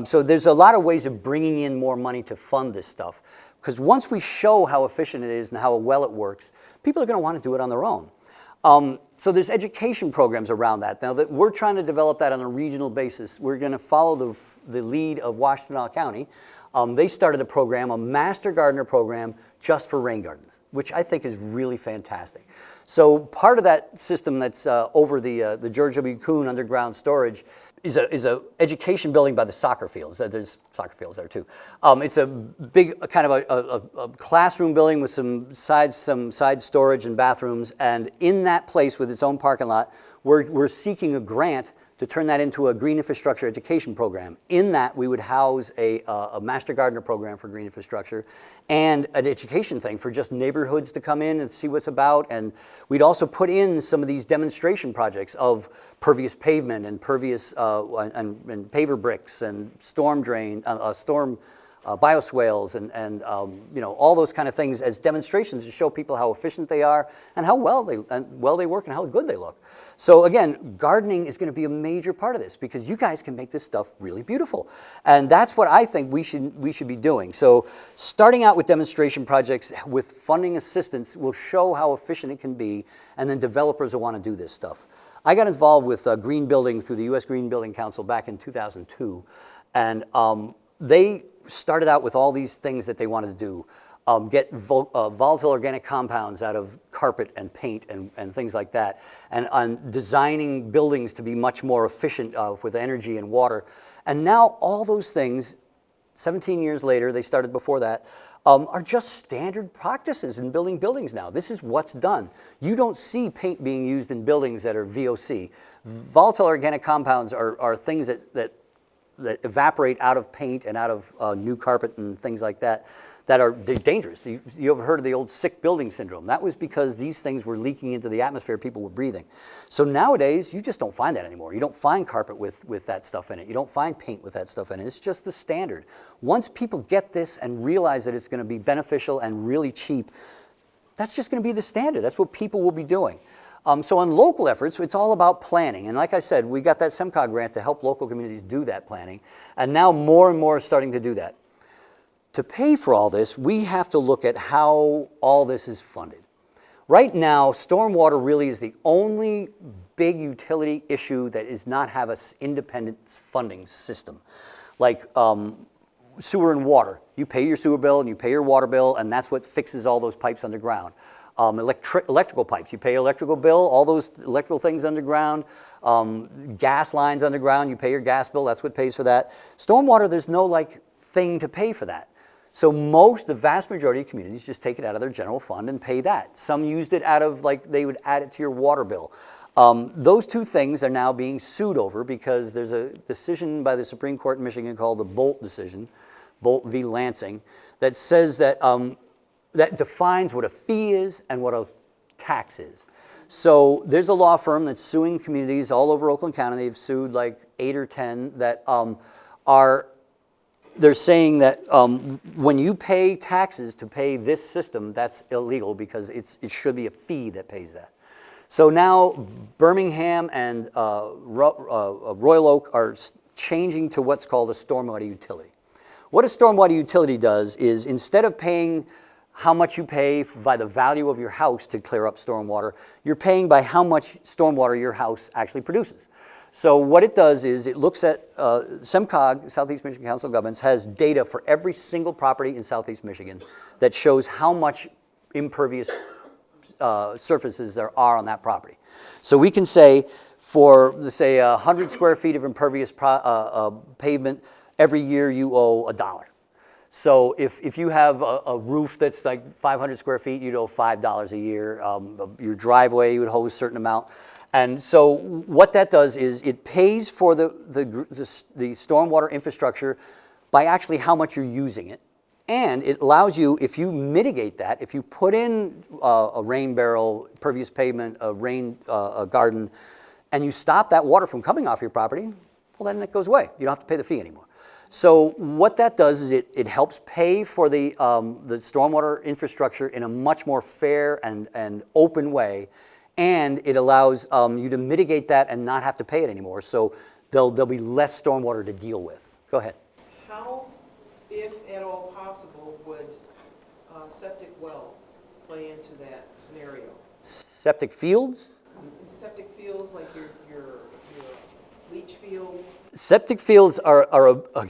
A: So there's a lot of ways of bringing in more money to fund this stuff. Because once we show how efficient it is and how well it works, people are going to want to do it on their own. So there's education programs around that. Now that we're trying to develop that on a regional basis, we're going to follow the lead of Washtenaw County. They started a program, a Master Gardener program, just for rain gardens, which I think is really fantastic. So part of that system that's over the George W. Kuhn underground storage is a education building by the soccer fields. There's soccer fields there too. It's a big kind of a classroom building with some side storage and bathrooms. And in that place with its own parking lot, we're seeking a grant to turn that into a green infrastructure education program. In that, we would house a Master Gardener program for green infrastructure and an education thing for just neighborhoods to come in and see what's about. And we'd also put in some of these demonstration projects of pervious pavement and pervious and paver bricks and storm drain, bioswales and all those kind of things as demonstrations to show people how efficient they are and how well they work and how good they look. So again, gardening is going to be a major part of this because you guys can make this stuff really beautiful. And that's what I think we should be doing. So starting out with demonstration projects with funding assistance will show how efficient it can be, and then developers will want to do this stuff. I got involved with green building through the U.S. Green Building Council back in 2002, and they started out with all these things that they wanted to do. Get volatile organic compounds out of carpet and paint and things like that, and on designing buildings to be much more efficient with energy and water. And now all those things, 17 years later, they started before that, are just standard practices in building buildings now. This is what's done. You don't see paint being used in buildings that are VOC. Volatile organic compounds are things that evaporate out of paint and out of new carpet and things like that are dangerous. You ever heard of the old sick building syndrome? That was because these things were leaking into the atmosphere people were breathing. So nowadays, you just don't find that anymore. You don't find carpet with that stuff in it. You don't find paint with that stuff in it. It's just the standard. Once people get this and realize that it's going to be beneficial and really cheap, that's just going to be the standard. That's what people will be doing. So on local efforts, it's all about planning. And like I said, we got that SEMCOG grant to help local communities do that planning. And now more and more are starting to do that. To pay for all this, we have to look at how all this is funded. Right now, stormwater really is the only big utility issue that does not have an independent funding system. Like sewer and water. You pay your sewer bill and you pay your water bill, and that's what fixes all those pipes underground. Electrical pipes, you pay electrical bill, all those electrical things underground. Gas lines underground, you pay your gas bill, that's what pays for that. Stormwater, there's no thing to pay for that. So the vast majority of communities just take it out of their general fund and pay that. Some used it out of, like, they would add it to your water bill. Those two things are now being sued over because there's a decision by the Supreme Court in Michigan called the Bolt decision, Bolt v. Lansing, that says that, that defines what a fee is and what a tax is. So there's a law firm that's suing communities all over Oakland County. They've sued like 8 or 10 that they're saying that when you pay taxes to pay this system, that's illegal because it should be a fee that pays that. So now Birmingham and Royal Oak are changing to what's called a stormwater utility. What a stormwater utility does is instead of paying how much you pay by the value of your house to clear up stormwater, you're paying by how much stormwater your house actually produces. So what it does is it looks at, SEMCOG, Southeast Michigan Council of Governments, has data for every single property in Southeast Michigan that shows how much impervious surfaces there are on that property. So we can say for, let's say, 100 square feet of impervious pavement, every year you owe $1. So if you have a roof that's like 500 square feet, you'd owe $5 a year. Your driveway, you would owe a certain amount. And so what that does is it pays for the stormwater infrastructure by actually how much you're using it. And it allows you, if you mitigate that, if you put in a rain barrel, pervious pavement, a rain garden, and you stop that water from coming off your property, well, then it goes away. You don't have to pay the fee anymore. So what that does is it helps pay for the stormwater infrastructure in a much more fair and open way, and it allows you to mitigate that and not have to pay it anymore. So there'll be less stormwater to deal with. Go ahead.
C: How, if at all possible, would septic well play into that scenario?
A: Septic fields?
C: Septic fields, like your leach fields?
A: Septic fields are a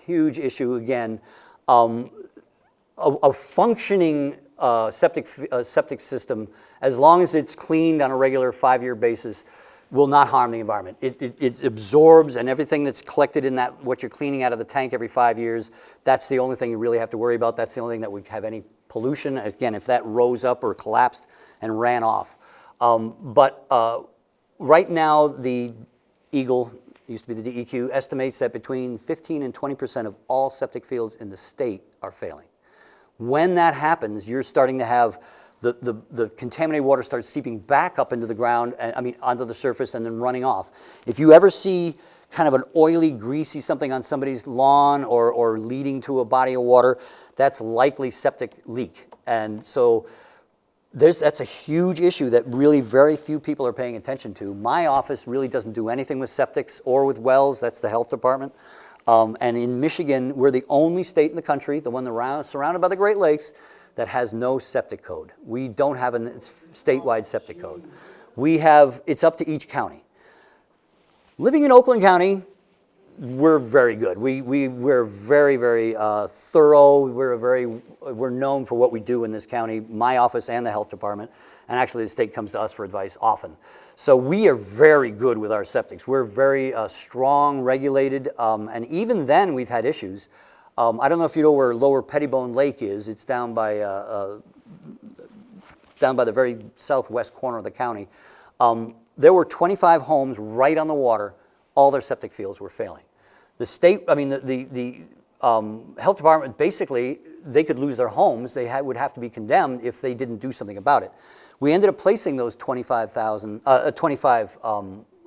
A: huge issue again. A functioning septic system, as long as it's cleaned on a regular 5-year basis, will not harm the environment. It absorbs, and everything that's collected in that, what you're cleaning out of the tank every 5 years, that's the only thing you really have to worry about. That's the only thing that would have any pollution. Again, if that rose up or collapsed and ran off. But right now, the Eagle, used to be the DEQ, estimates that between 15 and 20% of all septic fields in the state are failing. When that happens, you're starting to have the contaminated water starts seeping back up into the ground, onto the surface and then running off. If you ever see kind of an oily, greasy something on somebody's lawn or leading to a body of water, that's likely septic leak. And so that's a huge issue that really very few people are paying attention to. My office really doesn't do anything with septics or with wells. That's the health department. And in Michigan, we're the only state in the country, the one surrounded by the Great Lakes, that has no septic code. We don't have a statewide septic code. It's up to each county. Living in Oakland County, we're very good. We're very, very thorough. We're known for what we do in this county, my office and the health department. And actually the state comes to us for advice often. So we are very good with our septics. We're very strong, regulated, and even then we've had issues. I don't know if you know where Lower Pettibone Lake is. It's down by the very southwest corner of the county. There were 25 homes right on the water. All their septic fields were failing. The state, the health department, basically, they could lose their homes. They would have to be condemned if they didn't do something about it. We ended up placing those 25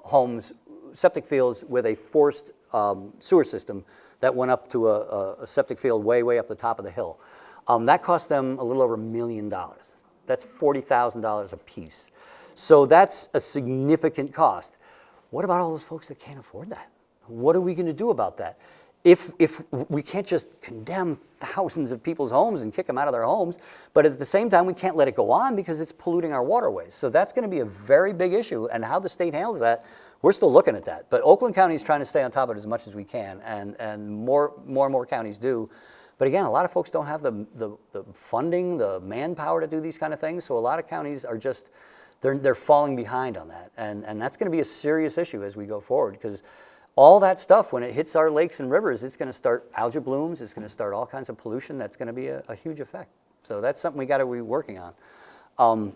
A: homes, septic fields, with a forced sewer system that went up to a septic field way up the top of the hill. That cost them a little over $1 million. That's $40,000 a piece. So that's a significant cost. What about all those folks that can't afford that? What are we going to do about that? If we can't just condemn thousands of people's homes and kick them out of their homes, but at the same time, we can't let it go on because it's polluting our waterways. So that's going to be a very big issue, and how the state handles that, we're still looking at that. But Oakland County is trying to stay on top of it as much as we can, and more and more counties do. But again, a lot of folks don't have the funding, the manpower to do these kind of things, so a lot of counties are just, they're falling behind on that. And that's going to be a serious issue as we go forward, because all that stuff, when it hits our lakes and rivers, it's going to start algae blooms, it's going to start all kinds of pollution. That's going to be a huge effect. So that's something we got to be working on.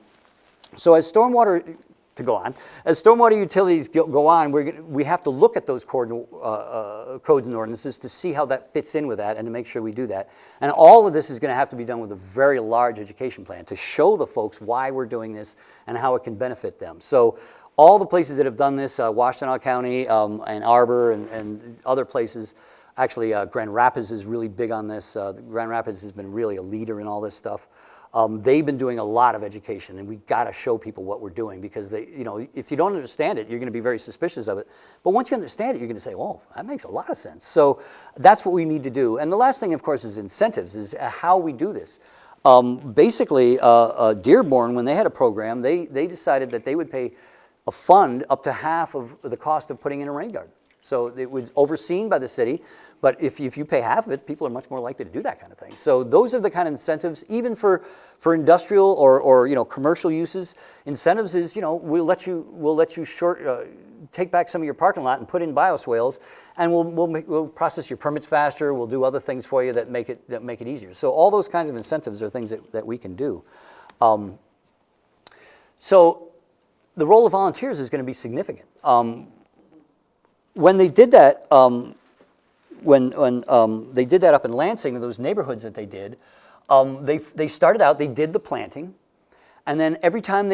A: So as stormwater, to go on, as stormwater utilities go on, we have to look at those codes and ordinances to see how that fits in with that and to make sure we do that. And all of this is going to have to be done with a very large education plan to show the folks why we're doing this and how it can benefit them. So all the places that have done this, Washtenaw County, Ann Arbor, and other places, actually Grand Rapids is really big on this. Grand Rapids has been really a leader in all this stuff. They've been doing a lot of education, and we've got to show people what we're doing, because they, if you don't understand it, you're going to be very suspicious of it. But once you understand it, you're going to say, "Well, that makes a lot of sense." So that's what we need to do. And the last thing, of course, is incentives, is how we do this. Basically, Dearborn, when they had a program, they decided that they would pay a fund up to half of the cost of putting in a rain garden. So it was overseen by the city, but if you pay half of it, people are much more likely to do that kind of thing. So those are the kind of incentives, even for industrial or commercial uses. Incentives is, we'll let you take back some of your parking lot and put in bioswales, and we'll process your permits faster. We'll do other things for you that make it easier. So all those kinds of incentives are things that we can do. So the role of volunteers is going to be significant. When they did that, when they did that up in Lansing, those neighborhoods that they did, they started out, they did the planting, and then every time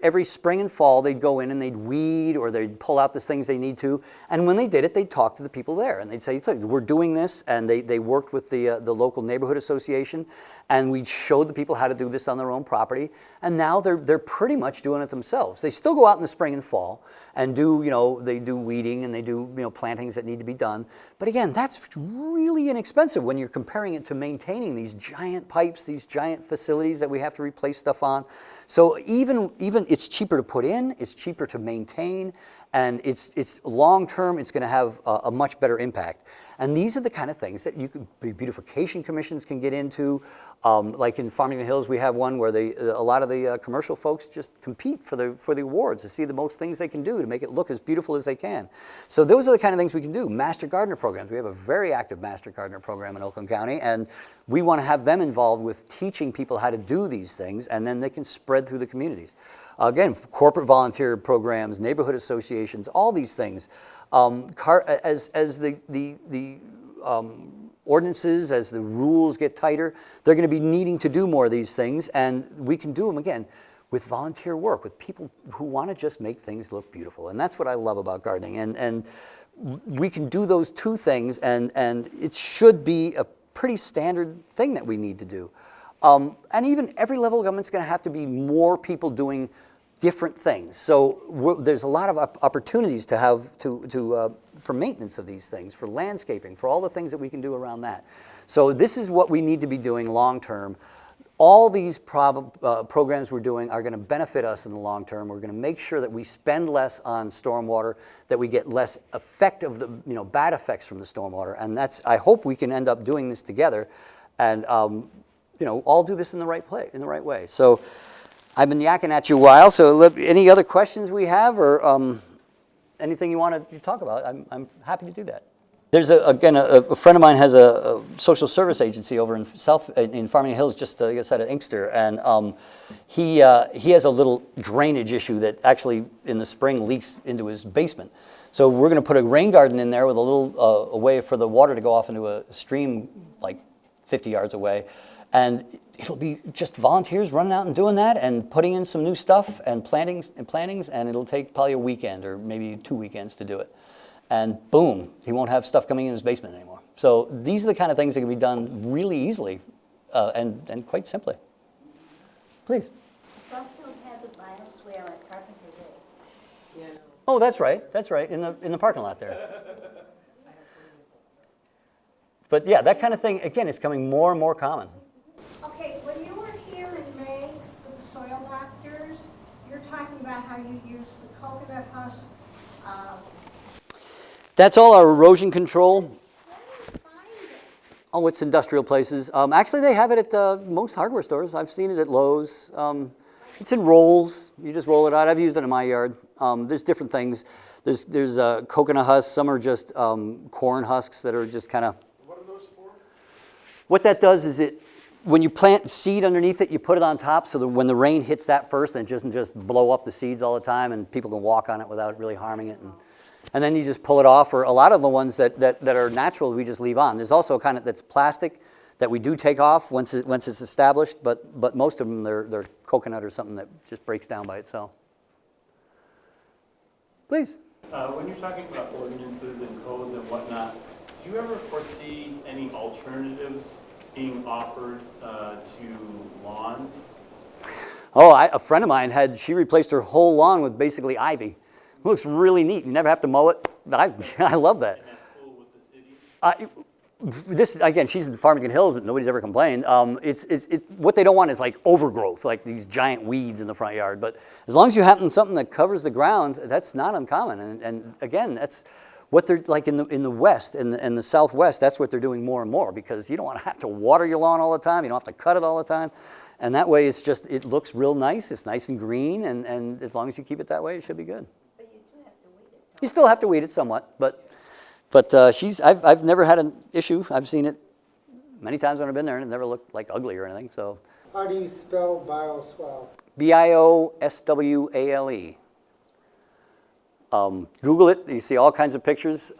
A: every spring and fall, they'd go in and they'd weed, or they'd pull out the things they need to. And when they did it, they'd talk to the people there, and they'd say, "Look, we're doing this," and they worked with the local neighborhood association, and we showed the people how to do this on their own property. And now they're pretty much doing it themselves. They still go out in the spring and fall and they do weeding, and they do plantings that need to be done. But again, that's really inexpensive when you're comparing it to maintaining these giant pipes, these giant facilities that we have to replace stuff on. So even it's cheaper to put in, it's cheaper to maintain, and it's long term, it's going to have a much better impact. And these are the kind of things that beautification commissions can get into. Like in Farmington Hills, we have one where a lot of the commercial folks just compete for the awards to see the most things they can do to make it look as beautiful as they can. So those are the kind of things we can do. Master gardener programs. We have a very active master gardener program in Oakland County, and we want to have them involved with teaching people how to do these things, and then they can spread through the communities. Again, corporate volunteer programs, neighborhood associations, all these things. As the ordinances, as the rules get tighter, they're going to be needing to do more of these things, and we can do them, again, with volunteer work, with people who want to just make things look beautiful. And that's what I love about gardening. And we can do those two things, and it should be a pretty standard thing that we need to do. And even every level of government's going to have to be more people doing different things. So there's a lot of opportunities to have for maintenance of these things, for landscaping, for all the things that we can do around that. So this is what we need to be doing long term. All these programs we're doing are going to benefit us in the long term. We're going to make sure that we spend less on stormwater, that we get less effect of the bad effects from the stormwater, and I hope we can end up doing this together, and all do this in the right way. So I've been yakking at you a while. So any other questions we have, or anything you want to talk about? I'm happy to do that. There's a friend of mine has a social service agency over in Farmington Hills, just outside of Inkster, and he has a little drainage issue that actually in the spring leaks into his basement. So we're going to put a rain garden in there with a little a way for the water to go off into a stream like 50 yards away, and it'll be just volunteers running out and doing that and putting in some new stuff and plantings, and it'll take probably a weekend or maybe 2 weekends to do it. And boom, he won't have stuff coming in his basement anymore. So these are the kind of things that can be done really easily and quite simply. Please.
D: Southfield has a bioswale at Carpenter Way.
C: Yeah, I know.
A: Oh, that's right, in the parking lot there. But yeah, that kind of thing, again, is becoming more and more common.
D: Okay, when you were here in May with the soil doctors, you're talking about how you use the coconut husk.
A: That's all our erosion control.
D: Where do you find it?
A: Oh, it's industrial places. Actually, they have it at most hardware stores. I've seen it at Lowe's. It's in rolls. You just roll it out. I've used it in my yard. There's different things. There's coconut husks. Some are just corn husks that are just kind of.
E: What are those for?
A: What that does is when you plant seed underneath it, you put it on top so that when the rain hits that first, and it doesn't just blow up the seeds all the time, and people can walk on it without really harming it. And then you just pull it off. Or a lot of the ones that are natural, we just leave on. There's also a kind of that's plastic that we do take off once it's established, but most of them they're coconut or something that just breaks down by itself. Please.
F: When you're talking about ordinances and codes and whatnot, do you ever foresee any alternatives being offered to lawns?
A: Oh, a friend of mine she replaced her whole lawn with basically ivy. It looks really neat. You never have to mow it. I love that.
F: And that's cool with the city?
A: This again, she's in Farmington Hills, but nobody's ever complained. What they don't want is like overgrowth, like these giant weeds in the front yard. But as long as you have something that covers the ground, that's not uncommon. And again, that's what they're like in the West, in the Southwest. That's what they're doing more and more, because you don't want to have to water your lawn all the time. You don't have to cut it all the time, and that way it looks real nice. It's nice and green, and as long as you keep it that way, it should be good.
G: But you do have to weed it.
A: You still have to weed it somewhat, but I've never had an issue. I've seen it many times when I've been there, and it never looked like ugly or anything. So,
B: How do you spell bioswale?
A: bioswale. Google it. You see all kinds of pictures.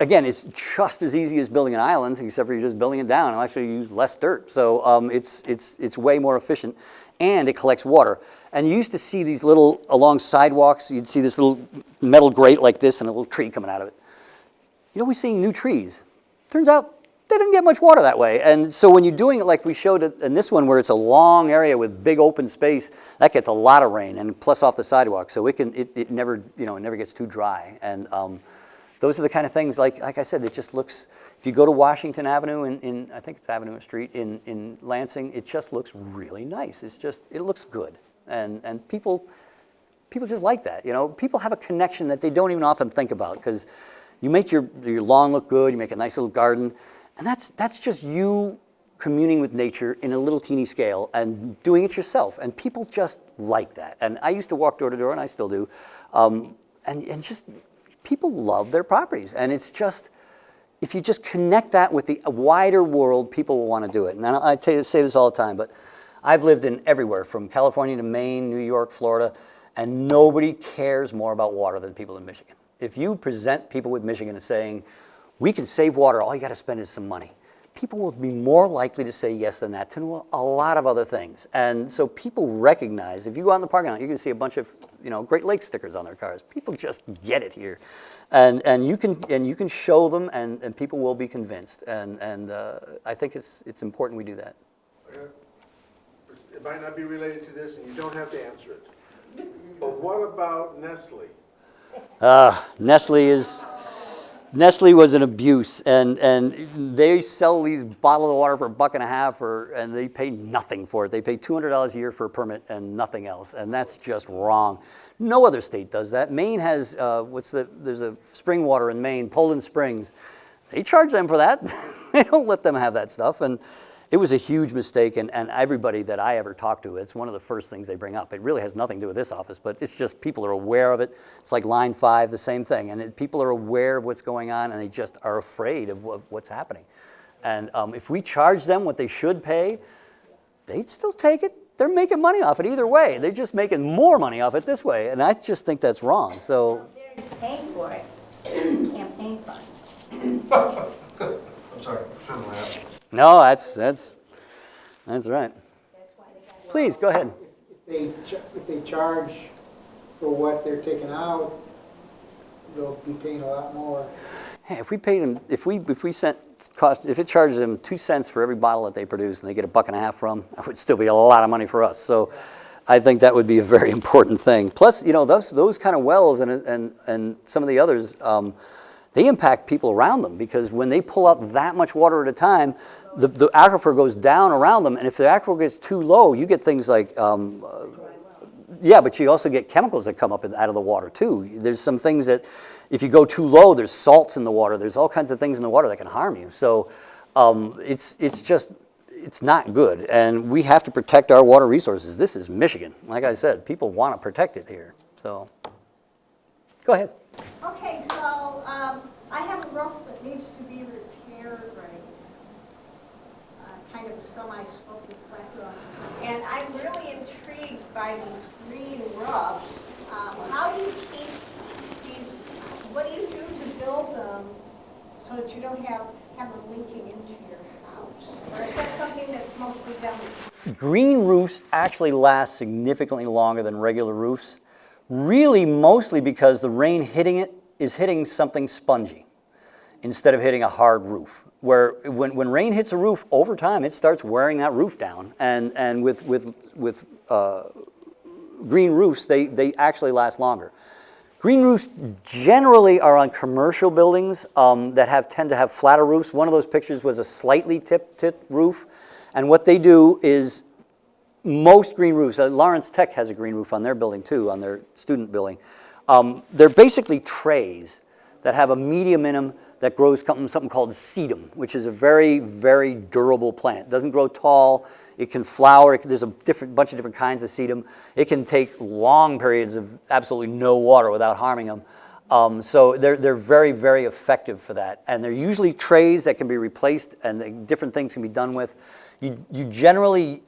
A: Again, it's just as easy as building an island, except for you're just building it down. It'll actually use less dirt. So it's way more efficient, and it collects water. And you used to see these along sidewalks, you'd see this little metal grate like this and a little tree coming out of it. You're always seeing new trees. Turns out they didn't get much water that way. And so when you're doing it like we showed it in this one, where it's a long area with big open space, that gets a lot of rain, and plus off the sidewalk. So it never gets too dry. And those are the kind of things, like I said, it just looks, if you go to Washington Avenue in I think it's Avenue and Street in Lansing, it just looks really nice. It looks good. And people just like that. People have a connection that they don't even often think about, because you make your lawn look good, you make a nice little garden, and that's just you communing with nature in a little teeny scale and doing it yourself. And people just like that. And I used to walk door to door, and I still do, and just people love their properties. And it's just, if you just connect that with the wider world, people will want to do it. And I say this all the time, but I've lived in everywhere from California to Maine, New York, Florida, and nobody cares more about water than people in Michigan. If you present people with Michigan as saying, we can save water, all you got to spend is some money, people will be more likely to say yes than that to a lot of other things. And so people recognize, if you go out in the parking lot, you can see a bunch of Great Lakes stickers on their cars. People just get it here. And you can show them, and people will be convinced. And I think it's important we do that.
E: It might not be related to this, and you don't have to answer it. But what about Nestle?
A: Nestle was an abuse, and they sell these bottles of water for $1.50, and they pay nothing for it. They pay $200 a year for a permit and nothing else, and that's just wrong. No other state does that. Maine has there's a spring water in Maine, Poland Springs. They charge them for that. They don't let them have that stuff, and it was a huge mistake, and everybody that I ever talked to, it's one of the first things they bring up. It really has nothing to do with this office, but it's just people are aware of it. It's like Line 5, the same thing. And people are aware of what's going on, and they just are afraid of what's happening. And if we charge them what they should pay, they'd still take it. They're making money off it either way. They're just making more money off it this way, and I just think that's wrong. So
G: They're paying for it, campaign funds.
E: I'm sorry, shouldn't laugh.
A: no, that's right.
G: That's why they got.
A: Please, go ahead.
B: If they charge for what they're taking out, they'll be paying a lot more.
A: Hey, if we paid them, if it charges them 2 cents for every bottle that they produce, and they get $1.50 from, that would still be a lot of money for us. So, I think that would be a very important thing. Plus, those kind of wells and some of the others, they impact people around them, because when they pull out that much water at a time, the aquifer goes down around them, and if the aquifer gets too low, you get things like, but you also get chemicals that come up out of the water too. There's some things that, if you go too low, there's salts in the water. There's all kinds of things in the water that can harm you. So it's not good, and we have to protect our water resources. This is Michigan. Like I said, people want to protect it here. So. Go ahead.
D: Okay, so, I have a roof that needs to be repaired, right? Kind of a semi-sloped flat roof. And I'm really intrigued by these green roofs. How do you keep these, what do you do to build them so that you don't have them leaking into your house? Or is that something that's mostly done?
A: Green roofs actually last significantly longer than regular roofs, really mostly because the rain hitting it is hitting something spongy instead of hitting a hard roof. Where when rain hits a roof, over time it starts wearing that roof down. And with green roofs, they actually last longer. Green roofs generally are on commercial buildings that tend to have flatter roofs. One of those pictures was a slightly tipped roof. And what they do is most green roofs, Lawrence Tech has a green roof on their building too, on their student building. They're basically trays that have a medium in them that grows something called sedum, which is a very, very durable plant. It doesn't grow tall. It can flower. There's a bunch of different kinds of sedum. It can take long periods of absolutely no water without harming them. So they're very, very effective for that. And they're usually trays that can be replaced and different things can be done with. You generally,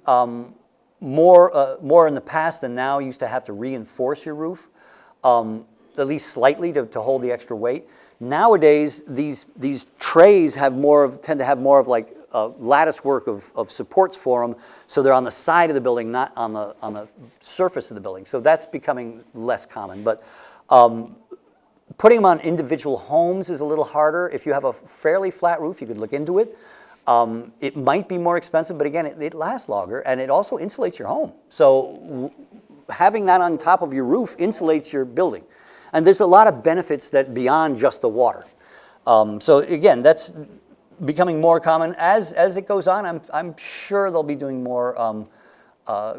A: more in the past than now, used to have to reinforce your roof, at least slightly to hold the extra weight. Nowadays, these trays tend to have more of like lattice work of supports for them, so they're on the side of the building, not on the surface of the building. So that's becoming less common. But putting them on individual homes is a little harder. If you have a fairly flat roof, you could look into it. It might be more expensive, but again, it lasts longer, and it also insulates your home. So having that on top of your roof insulates your building. And there's a lot of benefits that beyond just the water. So again, that's becoming more common. As it goes on, I'm sure they'll be doing more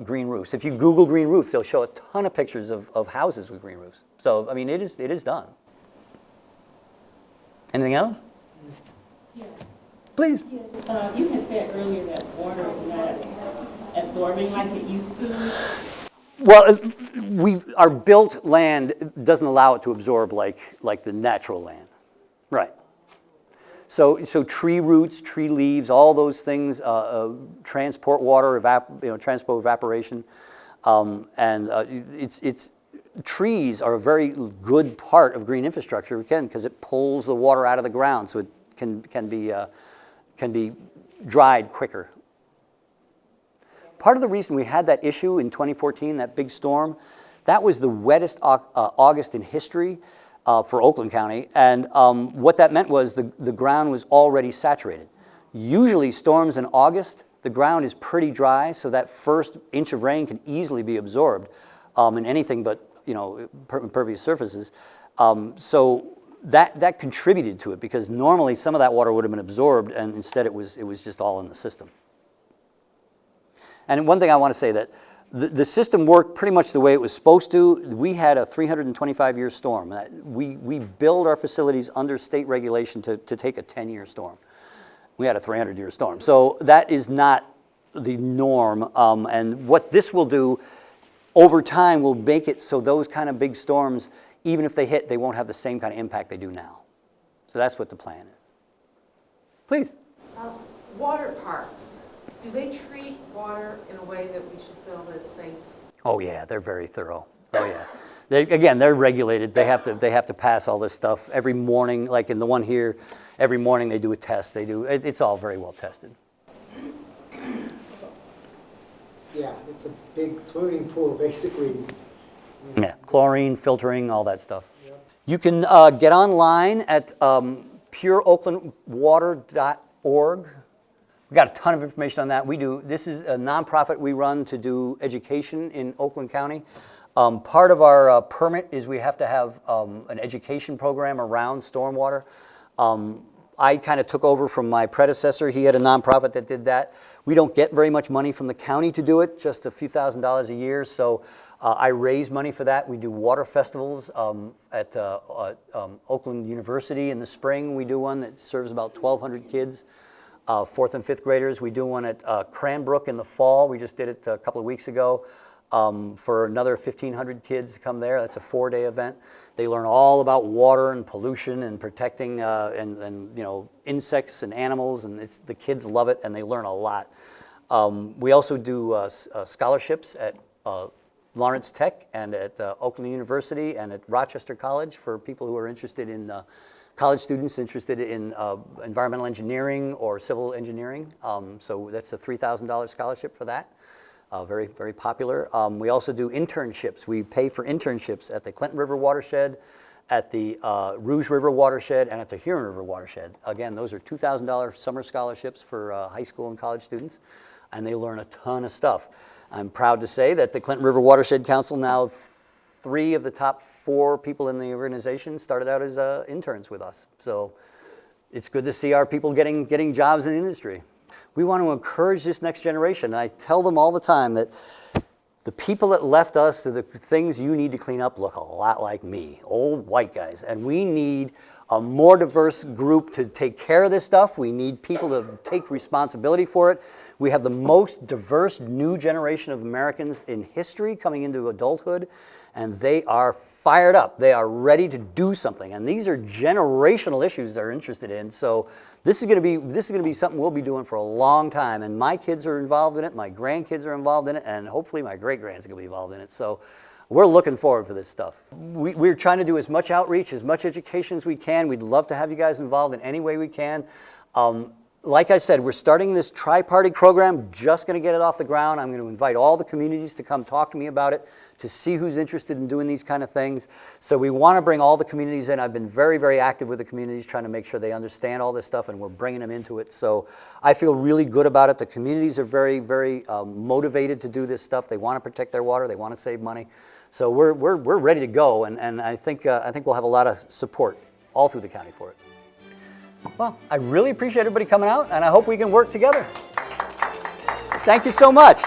A: green roofs. If you Google green roofs, they'll show a ton of pictures of houses with green roofs. So, I mean, it is done. Anything else?
H: Yeah.
A: Please.
H: Yes. You had said earlier that water is not absorbing like it used to.
A: Well, our built land doesn't allow it to absorb like the natural land, right? So tree roots, tree leaves, all those things transport water, transport evaporation, it's trees are a very good part of green infrastructure again because it pulls the water out of the ground, so it can be dried quicker. Part of the reason we had that issue in 2014, that big storm, that was the wettest August in history for Oakland County. And what that meant was the ground was already saturated. Usually storms in August, the ground is pretty dry, so that first inch of rain can easily be absorbed in anything but impervious surfaces. So that contributed to it because normally some of that water would have been absorbed, and instead it was just all in the system. And one thing I want to say that the system worked pretty much the way it was supposed to. We had a 325-year storm. We build our facilities under state regulation to take a 10-year storm. We had a 300-year storm. So that is not the norm. And what this will do over time will make it so those kind of big storms, even if they hit, they won't have the same kind of impact they do now. So that's what the plan is. Please.
C: Water parks, do they treat water in a way that we should feel that's safe?
A: Oh yeah, they're very thorough. Oh yeah. They're regulated. They have to pass all this stuff every morning. Like in the one here, every morning they do a test. It's all very well tested.
B: Yeah, it's a big swimming pool, basically.
A: Yeah, chlorine, filtering, all that stuff. Yep. You can get online at pureoaklandwater.org. We got a ton of information on that. This is a nonprofit we run to do education in Oakland County. Part of our permit is we have to have an education program around stormwater. I kind of took over from my predecessor. He had a nonprofit that did that. We don't get very much money from the county to do it, just a few $1,000s a year. So I raise money for that. We do water festivals at Oakland University in the spring. We do one that serves about 1,200 kids, 4th and 5th graders. We do one at Cranbrook in the fall. We just did it a couple of weeks ago. for another 1,500 kids to come there. That's a 4-day event. They learn all about water and pollution and protecting and you know, insects and animals, and the kids love it and they learn a lot. We also do scholarships at Lawrence Tech and at Oakland University and at Rochester College for people who are interested in college students interested in environmental engineering or civil engineering. So that's a $3,000 scholarship for that. Very, very popular. We also do internships. We pay for internships at the Clinton River watershed, at the Rouge River watershed, and at the Huron River watershed. Again, those are $2,000 summer scholarships for high school and college students, and they learn a ton of stuff. I'm proud to say that the Clinton River Watershed Council, now 3 of the top 4 people in the organization started out as interns with us. So it's good to see our people getting jobs in the industry. We want to encourage this next generation. And I tell them all the time that the people that left us, the things you need to clean up look a lot like me, old white guys. And we need a more diverse group to take care of this stuff. We need people to take responsibility for it. We have the most diverse new generation of Americans in history coming into adulthood, and they are fired up. They are ready to do something, and these are generational issues they're interested in. So this is going to be something we'll be doing for a long time. And my kids are involved in it, my grandkids are involved in it, and hopefully my great-grands are going to be involved in it. So we're looking forward for this stuff. We're trying to do as much outreach, as much education as we can. We'd love to have you guys involved in any way we can. Like I said, we're starting this tri-party program, just going to get it off the ground. I'm going to invite all the communities to come talk to me about it, to see who's interested in doing these kind of things. So we want to bring all the communities in. I've been very, very active with the communities, trying to make sure they understand all this stuff, and we're bringing them into it. So I feel really good about it. The communities are very, very motivated to do this stuff. They want to protect their water. They want to save money. So we're ready to go, and I think we'll have a lot of support all through the county for it. Well, I really appreciate everybody coming out, and I hope we can work together. Thank you so much.